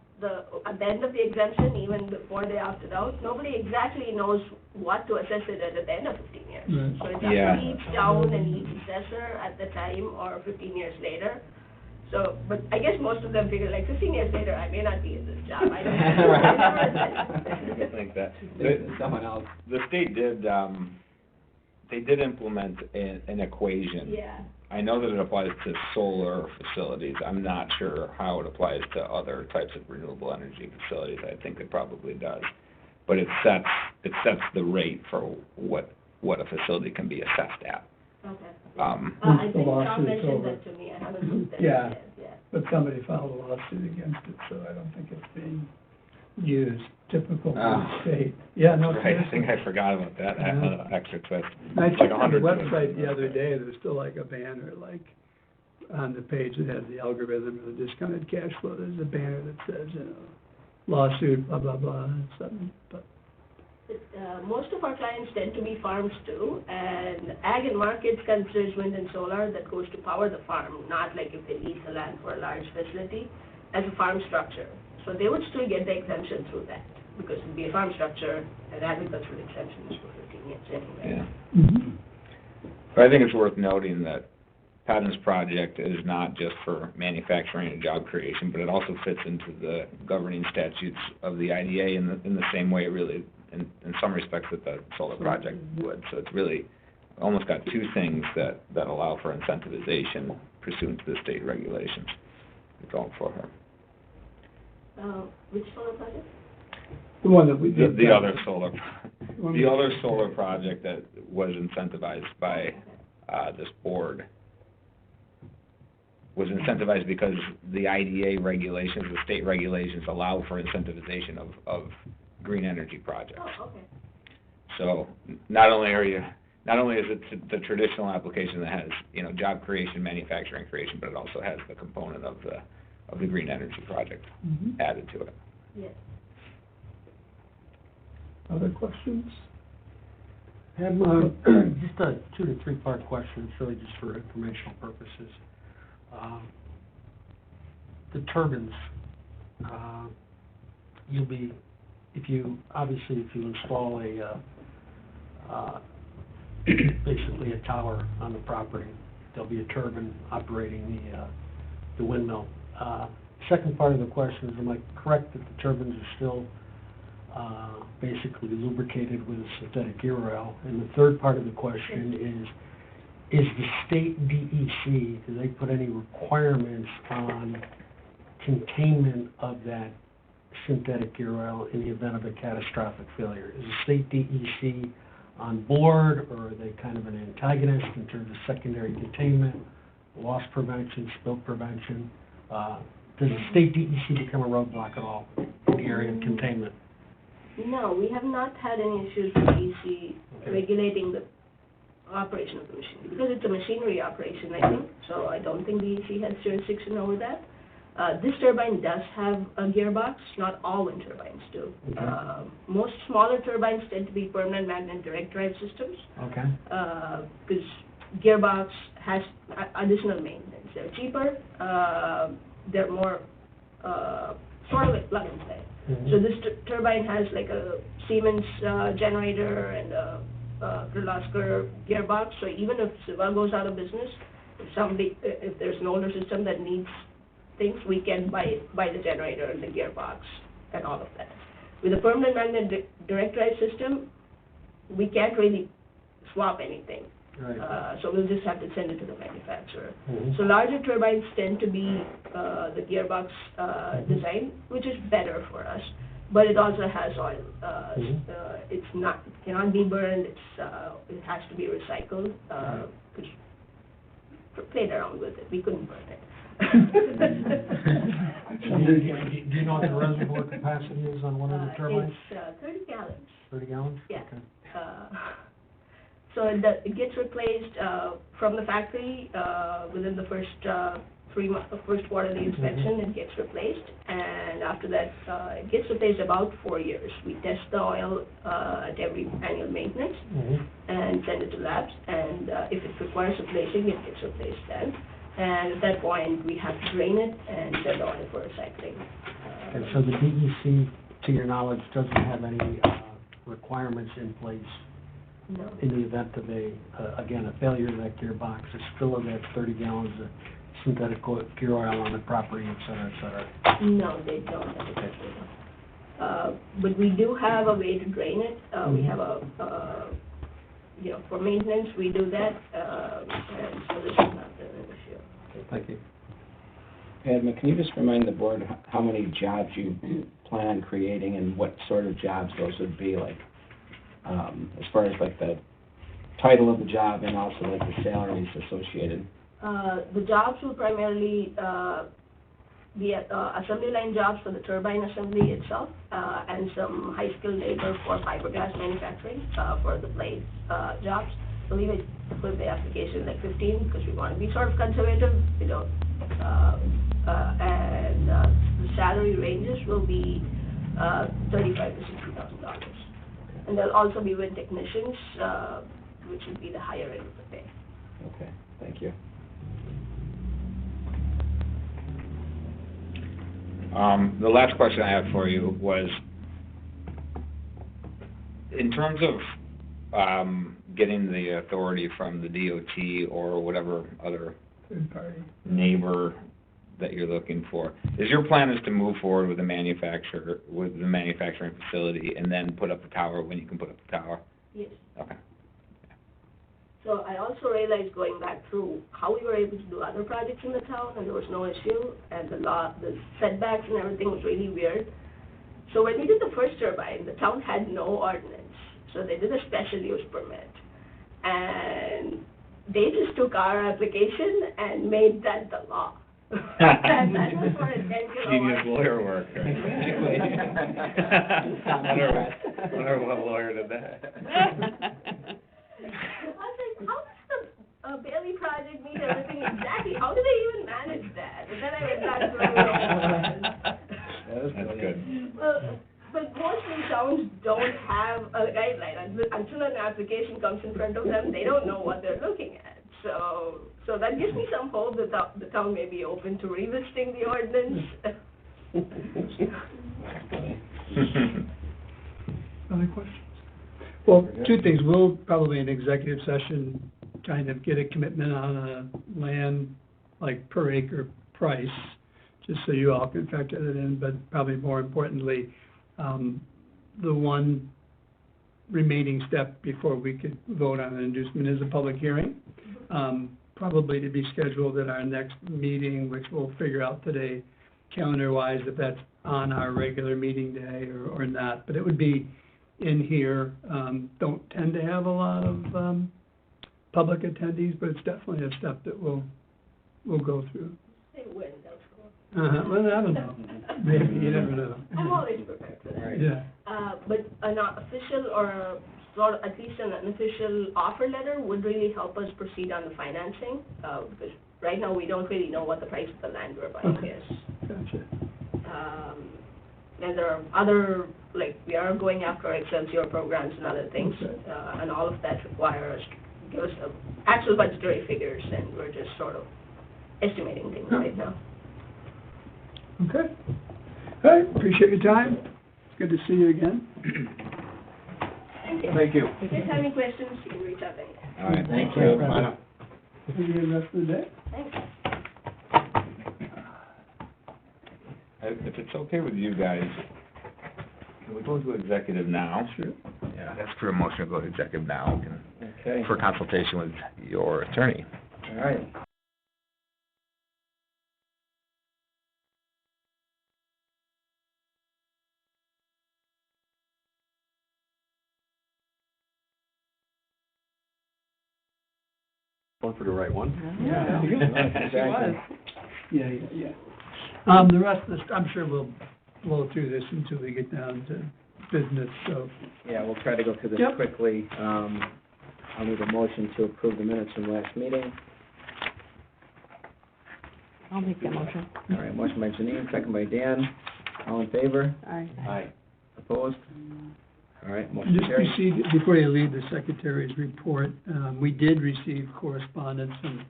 Speaker 8: at the end of the exemption, even before they opted out, nobody exactly knows what to assess it at the end of 15 years.
Speaker 1: Right.
Speaker 8: So it's up to each town and each assessor at the time or 15 years later. So, but I guess most of them figure like 15 years later, I may not be in this job. I don't know.
Speaker 6: I think that someone else. The state did. They did implement an equation.
Speaker 8: Yeah.
Speaker 6: I know that it applies to solar facilities. I'm not sure how it applies to other types of renewable energy facilities. I think it probably does, but it sets the rate for what a facility can be assessed at.
Speaker 8: Okay.
Speaker 1: the
Speaker 8: I think Tom
Speaker 1: lawsuit's
Speaker 8: mentioned
Speaker 1: over.
Speaker 8: that to me. I haven't looked at
Speaker 1: Yeah.
Speaker 8: it yet.
Speaker 1: But somebody filed a lawsuit against it, so I don't think it's being used. Typical state. Yeah, no,
Speaker 6: Right, I
Speaker 1: seriously.
Speaker 6: think I forgot about that extra twist.
Speaker 1: I
Speaker 6: It's like
Speaker 1: checked on the
Speaker 6: 100
Speaker 1: website the other day, there was still like a banner, like, on the page that has the algorithm or the discounted cash flow, there's a banner that says, lawsuit, blah, blah, blah, and something, but.
Speaker 8: Most of our clients tend to be farms too, and ag and markets considers wind and solar that goes to power the farm, not like if they lease the land for a large facility, as a farm structure. So they would still get the exemption through that, because it would be a farm structure, and agricultural exemption is for 15 years anyway.
Speaker 6: Yeah. But I think it's worth noting that Patton's project is not just for manufacturing and job creation, but it also fits into the governing statutes of the IDA in the same way it really, in some respects, that the solar project would. So it's really almost got two things that allow for incentivization pursuant to the state regulations going for her.
Speaker 8: Which solar project?
Speaker 1: The one that we did.
Speaker 6: The other solar project that was incentivized by this board was incentivized because the IDA regulations, the state regulations allow for incentivization of green energy projects.
Speaker 8: Oh, okay.
Speaker 6: So not only is it the traditional application that has, job creation, manufacturing creation, but it also has the component of the green energy project added to it.
Speaker 8: Yes.
Speaker 1: Other questions?
Speaker 7: Just a 2 to 3 part question, it's really just for informational purposes. The turbines, if you install basically a tower on the property, there'll be a turbine operating the windmill. Second part of the question is, am I correct that the turbines are still basically lubricated with a synthetic gear oil? And the third part of the question is the state DEC, do they put any requirements on containment of that synthetic gear oil in the event of a catastrophic failure? Is the state DEC on board, or are they kind of an antagonist in terms of secondary containment, loss prevention, spill prevention? Does the state DEC become a roadblock at all in the area of containment?
Speaker 8: No, we have not had any issues with DEC regulating the operation of the machine, because it's a machinery operation, I think, so I don't think DEC has jurisdiction over that. This turbine does have a gearbox, not all wind turbines do.
Speaker 7: Okay.
Speaker 8: Most smaller turbines tend to be permanent magnet direct drive systems,
Speaker 7: Okay.
Speaker 8: because gearbox has additional maintenance. They're cheaper, they're more, sort of like plug and play. So this turbine has like a Siemens generator and a Kirlosker gearbox, so even if Siva goes out of business, if there's an older system that needs things, we can buy the generator and the gearbox and all of that. With a permanent magnet direct drive system, we can't really swap anything.
Speaker 7: Right.
Speaker 8: So we'll just have to send it to the manufacturer. So larger turbines tend to be the gearbox design, which is better for us, but it also has oil. It cannot be burned. It has to be recycled. Which played around with it. We couldn't burn it.
Speaker 7: Do you know what the reservoir capacity is on one of the turbines?
Speaker 8: It's 30 gallons.
Speaker 7: 30 gallons?
Speaker 8: Yeah.
Speaker 7: Okay.
Speaker 8: So it gets replaced from the factory within the first 3 months, first quarterly inspection. It gets replaced, and after that, it gets replaced about 4 years. We test the oil at every annual maintenance and send it to labs. And if it requires replacing, it gets replaced then. And at that point, we have to drain it and send the oil for recycling.
Speaker 7: And so the DEC, to your knowledge, doesn't have any requirements in place
Speaker 8: No.
Speaker 7: in the event of a failure of that gearbox, a spill of that 30 gallons of synthetic gear oil on the property, et cetera, et cetera?
Speaker 8: No, they don't. But we do have a way to drain it. We have for maintenance, we do that, and so this is not an issue.
Speaker 7: Thank you.
Speaker 2: Padma, can you just remind the board how many jobs you plan on creating and what sort of jobs those would be, like, as far as like the title of the job and also like the salaries associated?
Speaker 8: The jobs will primarily be assembly line jobs for the turbine assembly itself, and some high-skilled labor for fiberglass manufacturing for the blade jobs. So we would put the application like 15 because we want to be sort of conservative, and the salary ranges will be $35,000 to $60,000. And there'll also be wind technicians, which would be the higher end of the pay.
Speaker 2: Okay, thank you.
Speaker 6: The last question I have for you was, in terms of getting the authority from the DOT or whatever other
Speaker 1: Third party.
Speaker 6: neighbor that you're looking for. Is your plan is to move forward with the manufacturing facility and then put up the tower when you can put up the tower?
Speaker 8: Yes.
Speaker 6: Okay.
Speaker 8: So I also realized going back through how we were able to do other projects in the town, and there was no issue, and the setbacks and everything was really weird. So when we did the first turbine, the town had no ordinance, so they did a special use permit. And they just took our application and made that the law. And that was for a 10 kilowatt.
Speaker 6: Genius lawyer work. Wonder what lawyer did that.
Speaker 8: I was like, how does the Bailey project meet everything exactly? How do they even manage that? And then I went back through
Speaker 6: That's good.
Speaker 8: Well, but mostly towns don't have a guideline. Until an application comes in front of them, they don't know what they're looking at. So that gives me some hope that the town may be open to revisiting the ordinance.
Speaker 1: Other questions? Well, two things. We'll probably in executive session kind of get a commitment on a land, like per acre price, just so you all can factor that in, but probably more importantly, the one remaining step before we could vote on an inducement is a public hearing, probably to be scheduled at our next meeting, which we'll figure out today, calendar-wise, if that's on our regular meeting day or not, but it would be in here. Don't tend to have a lot of public attendees, but it's definitely a step that we'll go through.
Speaker 8: Say when those go.
Speaker 1: Well, I don't know. Maybe, you never know.
Speaker 8: I'm always prepared for that.
Speaker 1: Yeah.
Speaker 8: But an official or sort of at least an unofficial offer letter would really help us proceed on the financing, because right now we don't really know what the price of the land we're buying
Speaker 1: Okay.
Speaker 8: is.
Speaker 1: Gotcha.
Speaker 8: And there are other, like, we are going after Excelsior programs and other things,
Speaker 1: Okay.
Speaker 8: and all of that requires to give us actual budgetary figures, and we're just sort of estimating things right now.
Speaker 1: Okay. All right, appreciate your time. It's good to see you again.
Speaker 8: Thank you.
Speaker 5: Thank you.
Speaker 8: If you have any questions, you can reach out anytime.
Speaker 6: All right,
Speaker 2: Thank you.
Speaker 5: Bye now.
Speaker 1: Have a good rest of the day.
Speaker 8: Thanks.
Speaker 6: If it's okay with you guys, can we go to executive now?
Speaker 1: Sure.
Speaker 6: Yeah, that's for a motion to go to executive now,
Speaker 2: Okay,
Speaker 6: for consultation with your attorney.
Speaker 2: all right.
Speaker 5: One for the right one.
Speaker 2: Yeah. Exactly.
Speaker 1: Yeah. The rest of this, I'm sure we'll blow through this until we get down to business, so.
Speaker 2: Yeah, we'll try to go through this
Speaker 1: Yep.
Speaker 2: quickly. I'll need a motion to approve the minutes from last meeting.
Speaker 4: I'll make that motion.
Speaker 2: All right, motion by Janine, second by Dan. All in favor?
Speaker 4: Aye.
Speaker 2: Aye. Opposed? All right, motion
Speaker 1: Just
Speaker 2: carries.
Speaker 1: received, before you leave the secretary's report, we did receive correspondence from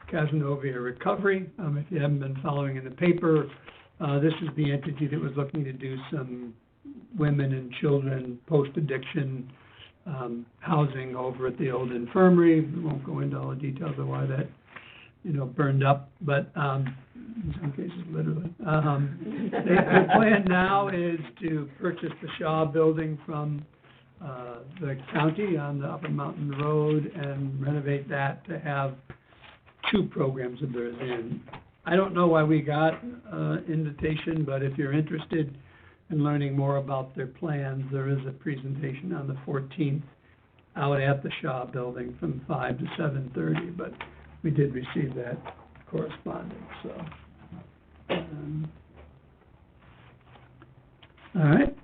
Speaker 1: Casanova Recovery. If you haven't been following in the paper, this is the entity that was looking to do some women and children post-addiction housing over at the old infirmary. We won't go into all the details of why that, burned up, but in some cases literally. The plan now is to purchase the Shaw building from the county on the Upper Mountain Road and renovate that to have two programs of theirs in. I don't know why we got invitation, but if you're interested in learning more about their plans, there is a presentation on the 14th out at the Shaw building from 5 to 7:30, but we did receive that correspondence, so. All right.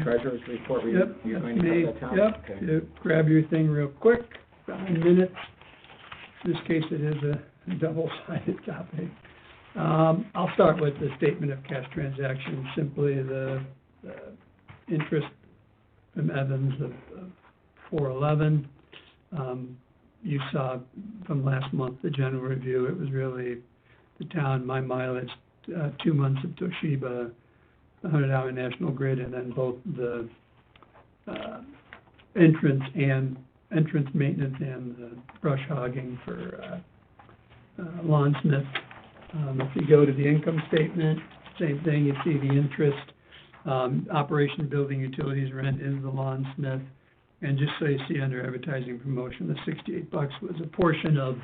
Speaker 2: Treasurer's report,
Speaker 1: Yep,
Speaker 2: you're
Speaker 1: that's
Speaker 2: going to
Speaker 1: me.
Speaker 2: cover that, Tom?
Speaker 1: Yep,
Speaker 2: Okay.
Speaker 1: you grab your thing real quick, 5 minutes. In this case, it is a double-sided copy. I'll start with the statement of cash transactions, simply the interest from Evans of 411. You saw from last month, the general review, it was really the town, my mileage, 2 months of Toshiba, the 100-hour National Grid, and then both the entrance maintenance and brush hogging for Lawnsmith. If you go to the income statement, same thing, you see the interest, operation, building, utilities, rent is the Lawnsmith. And just so you see under advertising promotion, the $68 was a portion of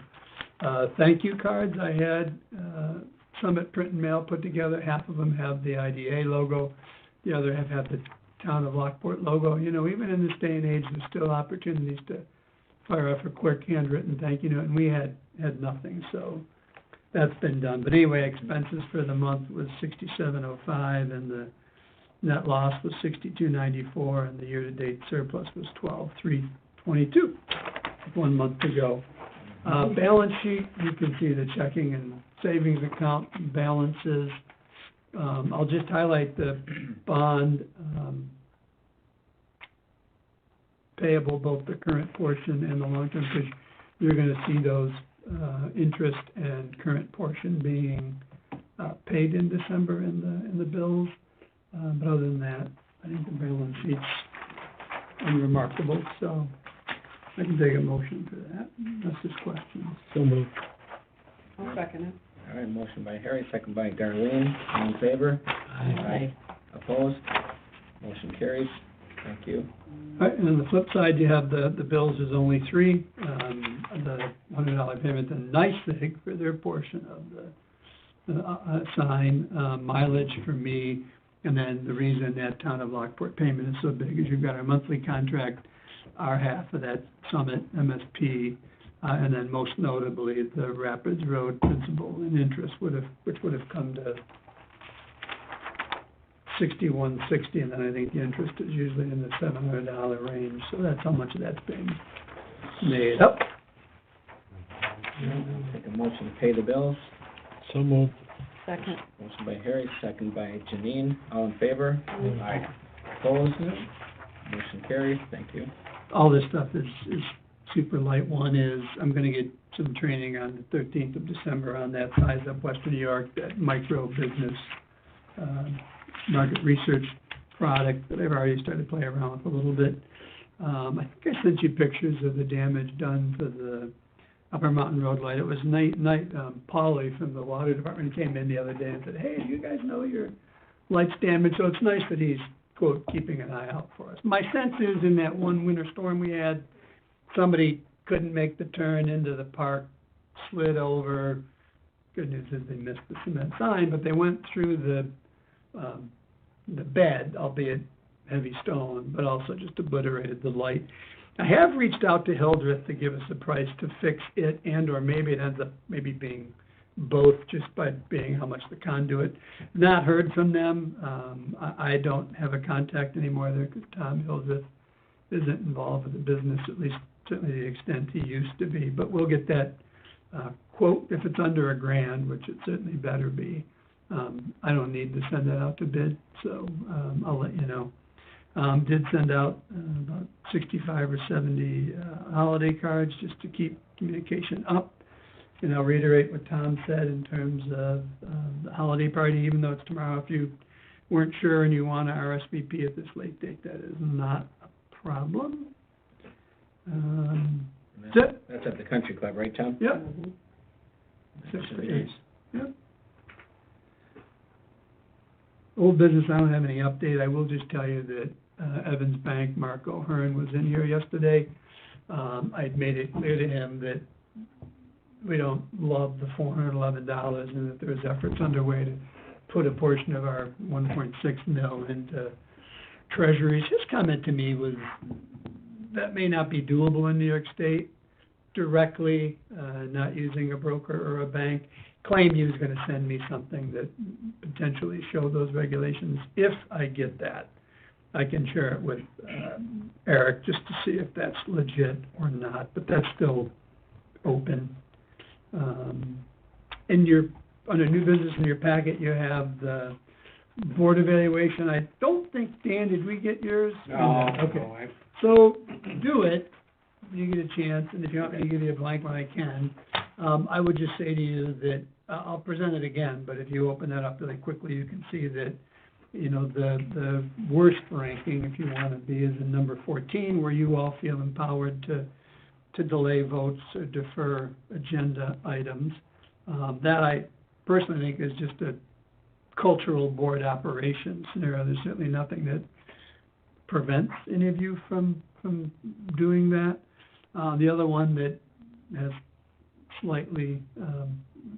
Speaker 1: thank you cards I had Summit Print and Mail put together. Half of them have the IDA logo, the other half have the Town of Lockport logo. You know, even in this day and age, there's still opportunities to fire off a quick handwritten thank you note, and we had nothing, so that's been done. But anyway, expenses for the month was $67.05, and the net loss was $62.94, and the year-to-date surplus was $12,322, 1 month to go. Balance sheet, you can see the checking and savings account balances. I'll just highlight the bond payable, both the current portion and the long-term, because you're going to see those interest and current portion being paid in December in the bills. But other than that, I think the balance sheet's unremarkable, so I can take a motion for that. That's just questions.
Speaker 7: So moved.
Speaker 4: I'll second it.
Speaker 2: All right, motion by Harry, second by Darlene. All in favor?
Speaker 7: Aye.
Speaker 2: Opposed? Motion carries. Thank you.
Speaker 1: All right, and on the flip side, you have the bills is only three, the $100 payment, the nice thing for their portion of the sign, mileage for me, and then the reason that Town of Lockport payment is so big is you've got our monthly contract, our half of that Summit MSP, and then most notably, the Rapids Road principal and interest which would have come to $61.60, and then I think the interest is usually in the $700 range, so that's how much of that's being made up.
Speaker 2: Take a motion to pay the bills.
Speaker 7: So moved.
Speaker 4: Second.
Speaker 2: Motion by Harry, second by Janine. All in favor?
Speaker 7: Aye.
Speaker 2: Opposed? Motion carries. Thank you.
Speaker 1: All this stuff is super light. One is, I'm gonna get some training on the 13th of December on that Size Up Western New York, that micro business, market research product that I've already started to play around with a little bit. I think I sent you pictures of the damage done to the Upper Mountain Road light. It was Polly from the water department came in the other day and said, hey, do you guys know your light's damaged? So it's nice that he's, quote, keeping an eye out for us. My sense is in that one winter storm we had, somebody couldn't make the turn into the park, slid over. Good news is they missed the cement sign, but they went through the bed, albeit heavy stone, but also just obliterated the light. I have reached out to Hildreth to give us a price to fix it, and or maybe it ends up maybe being both, just by being how much the conduit. Not heard from them. I don't have a contact anymore there because Tom Hildreth isn't involved with the business, at least certainly to the extent he used to be. But we'll get that quote if it's under $1,000, which it certainly better be. I don't need to send that out to bid, so I'll let you know. Did send out about 65 or 70 holiday cards just to keep communication up. And I'll reiterate what Tom said in terms of the holiday party, even though it's tomorrow. If you weren't sure and you want to RSVP at this late date, that is not a problem. That's it.
Speaker 2: That's at the Country Club, right, Tom?
Speaker 1: Yep.
Speaker 4: Mm-hmm.
Speaker 1: 6
Speaker 2: Should
Speaker 1: to
Speaker 2: be
Speaker 1: 8.
Speaker 2: nice.
Speaker 1: Yep. Old business, I don't have any update. I will just tell you that Evans Bank, Mark O'Hearn, was in here yesterday. I'd made it clear to him that we don't love the $411 and that there's efforts underway to put a portion of our $1.6 million into treasuries. His comment to me was that may not be doable in New York State directly, not using a broker or a bank. Claimed he was going to send me something that potentially showed those regulations. If I get that, I can share it with Eric just to see if that's legit or not, but that's still open. Under new business in your packet, you have the board evaluation. I don't think, Dan, did we get yours?
Speaker 2: No.
Speaker 1: Okay. So do it, you get a chance, and if you want me to give you a blank one, I can. I would just say to you that, I'll present it again, but if you open that up really quickly, you can see that you know, the worst ranking, if you want to be, is in number 14, where you all feel empowered to delay votes or defer agenda items. That I personally think is just a cultural board operation scenario. There's certainly nothing that prevents any of you from doing that. The other one that has slightly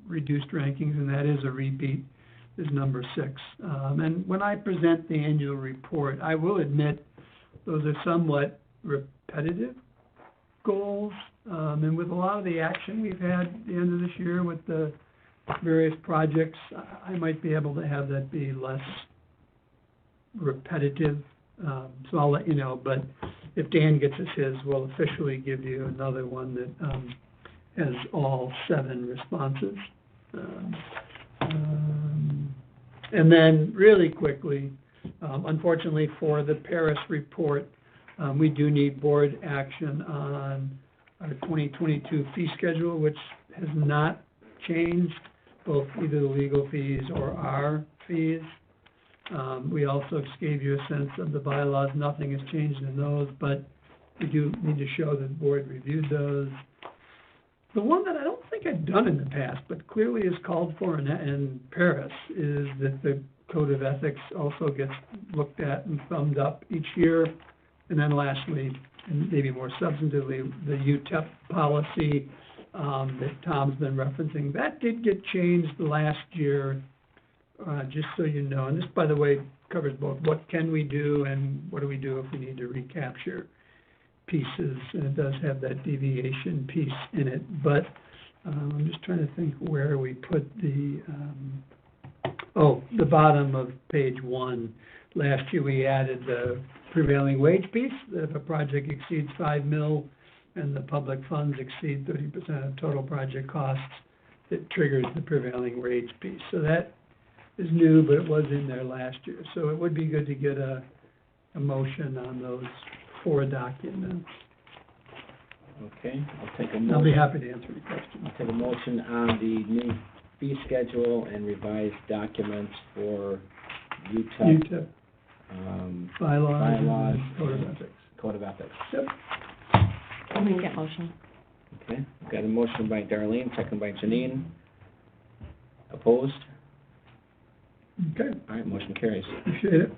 Speaker 1: reduced rankings, and that is a repeat, is number 6. And when I present the annual report, I will admit those are somewhat repetitive goals. And with a lot of the action we've had at the end of this year with the various projects, I might be able to have that be less repetitive. So I'll let you know, but if Dan gets us his, we'll officially give you another one that has all 7 responses. And then really quickly, unfortunately for the Paris report, we do need board action on our 2022 fee schedule, which has not changed, both either the legal fees or our fees. We also just gave you a sense of the bylaws. Nothing has changed in those, but we do need to show that the board reviewed those. The one that I don't think I've done in the past, but clearly is called for in Paris, is that the Code of Ethics also gets looked at and thumbed up each year. And then lastly, and maybe more substantively, the UTEP policy that Tom's been referencing. That did get changed last year, just so you know. And this, by the way, covers both what can we do and what do we do if we need to recapture pieces. And it does have that deviation piece in it. But I'm just trying to think where we put the bottom of page 1. Last year we added the prevailing wage piece, that if a project exceeds $5 million and the public funds exceed 30% of total project costs, it triggers the prevailing wage piece. So that is new, but it was in there last year. So it would be good to get a motion on those 4 documents.
Speaker 2: Okay, I'll take a motion.
Speaker 1: I'll be happy to answer any questions.
Speaker 2: I'll take a motion on the new fee schedule and revised documents for UTEP.
Speaker 1: Bylaws.
Speaker 2: Bylaws.
Speaker 1: And Code of Ethics.
Speaker 2: Code of Ethics.
Speaker 1: Yep.
Speaker 9: I'll make that motion.
Speaker 2: Okay, got a motion by Darlene, second by Janine. Opposed?
Speaker 1: Okay.
Speaker 2: All right, motion carries.
Speaker 1: Appreciate it.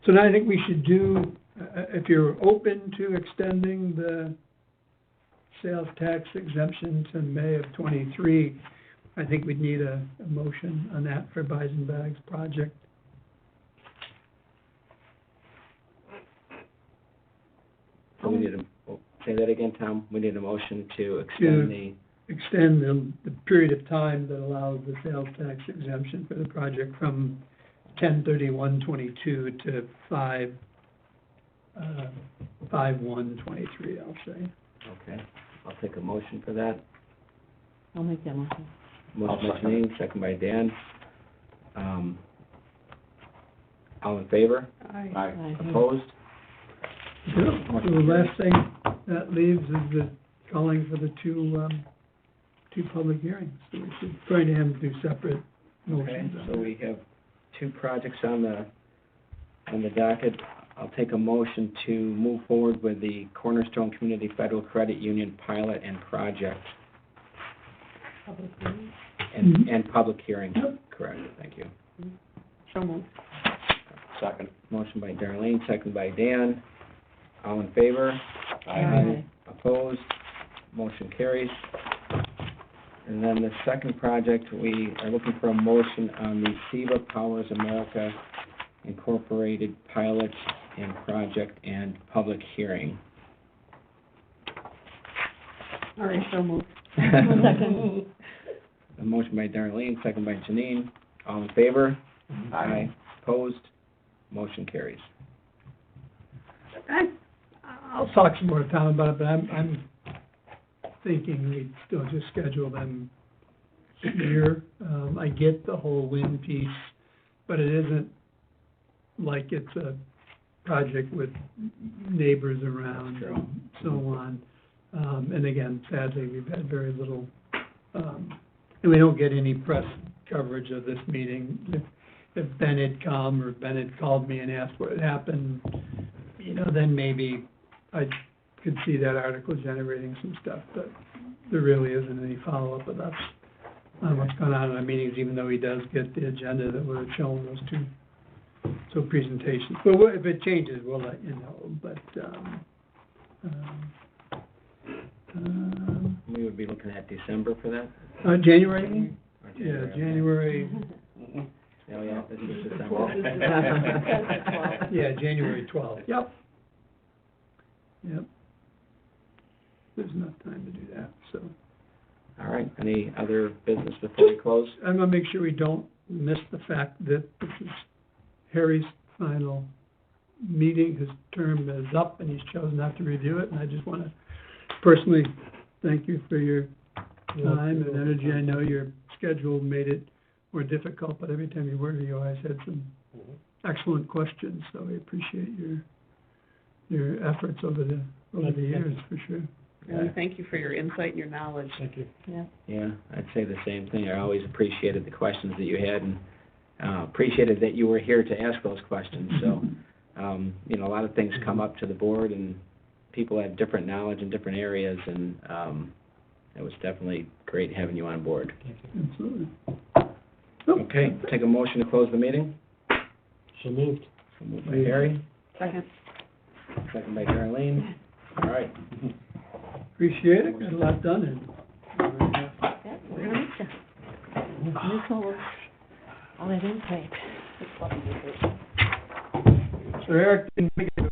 Speaker 1: So now I think we should do, if you're open to extending the sales tax exemption to May of '23, I think we'd need a motion on that for Beisenberg's project.
Speaker 2: So we need say that again, Tom? We need a motion to extend
Speaker 1: Extend the period of time that allows the sales tax exemption for the project from 10/31/22 to 5/1/23, I'll say.
Speaker 2: Okay, I'll take a motion for that.
Speaker 9: I'll make that motion.
Speaker 2: Motion by Janine, second by Dan. All in favor?
Speaker 9: Aye.
Speaker 2: Opposed?
Speaker 1: So the last thing that leaves is the calling for the two public hearings. So we should try to have them do separate
Speaker 2: Okay,
Speaker 1: motions. on
Speaker 2: so
Speaker 1: that.
Speaker 2: we have 2 projects on the docket. I'll take a motion to move forward with the Cornerstone Community Federal Credit Union pilot and project.
Speaker 9: Public hearing?
Speaker 2: And public hearing,
Speaker 1: Yep.
Speaker 2: correct, thank you.
Speaker 9: So moved.
Speaker 2: Second. Motion by Darlene, second by Dan. All in favor?
Speaker 9: Aye.
Speaker 2: Opposed? Motion carries. And then the second project, we are looking for a motion on the SEVA Powers America Incorporated pilot and project and public hearing.
Speaker 9: All right, so moved.
Speaker 2: Second. A motion by Darlene, second by Janine. All in favor? Aye. Opposed? Motion carries.
Speaker 1: I'll talk some more to Tom about it, but I'm thinking we'd still just schedule them here. I get the whole wind piece, but it isn't like it's a project with neighbors around and so on. And again, sadly, we've had very little, and we don't get any press coverage of this meeting. if Ben had come or Ben had called me and asked what had happened, you know, then maybe I could see that article generating some stuff, but there really isn't any follow-up with us on what's going on in our meetings, even though he does get the agenda that would have shown those two presentations. But if it changes, we'll let you know, but,
Speaker 2: We would be looking at December for that?
Speaker 1: January, you mean?
Speaker 2: Or
Speaker 1: Yeah,
Speaker 2: January?
Speaker 1: January,
Speaker 2: Oh, yeah, this is December.
Speaker 1: yeah, January 12th, yep. Yep. There's enough time to do that, so.
Speaker 2: All right, any other business before we close?
Speaker 1: I'm gonna make sure we don't miss the fact that this is Harry's final meeting. His term is up and he's chosen not to review it, and I just wanna personally thank you for your time and energy. I know your schedule made it more difficult, but every time you were here, you always had some excellent questions, so we appreciate your efforts over the years, for sure.
Speaker 4: Really, thank you for your insight and your knowledge.
Speaker 7: Thank you.
Speaker 9: Yeah.
Speaker 2: Yeah, I'd say the same thing. I always appreciated the questions that you had, and appreciated that you were here to ask those questions. So, you know, a lot of things come up to the board, and people have different knowledge in different areas, and it was definitely great having you on board.
Speaker 1: Absolutely.
Speaker 2: Okay, take a motion to close the meeting.
Speaker 7: So moved.
Speaker 2: So moved by Harry,
Speaker 9: Second.
Speaker 2: second by Darlene. All right.
Speaker 1: Appreciate it, got a lot done, and
Speaker 9: Yeah, we're gonna miss you. Miss all that insight.
Speaker 1: so Eric didn't make it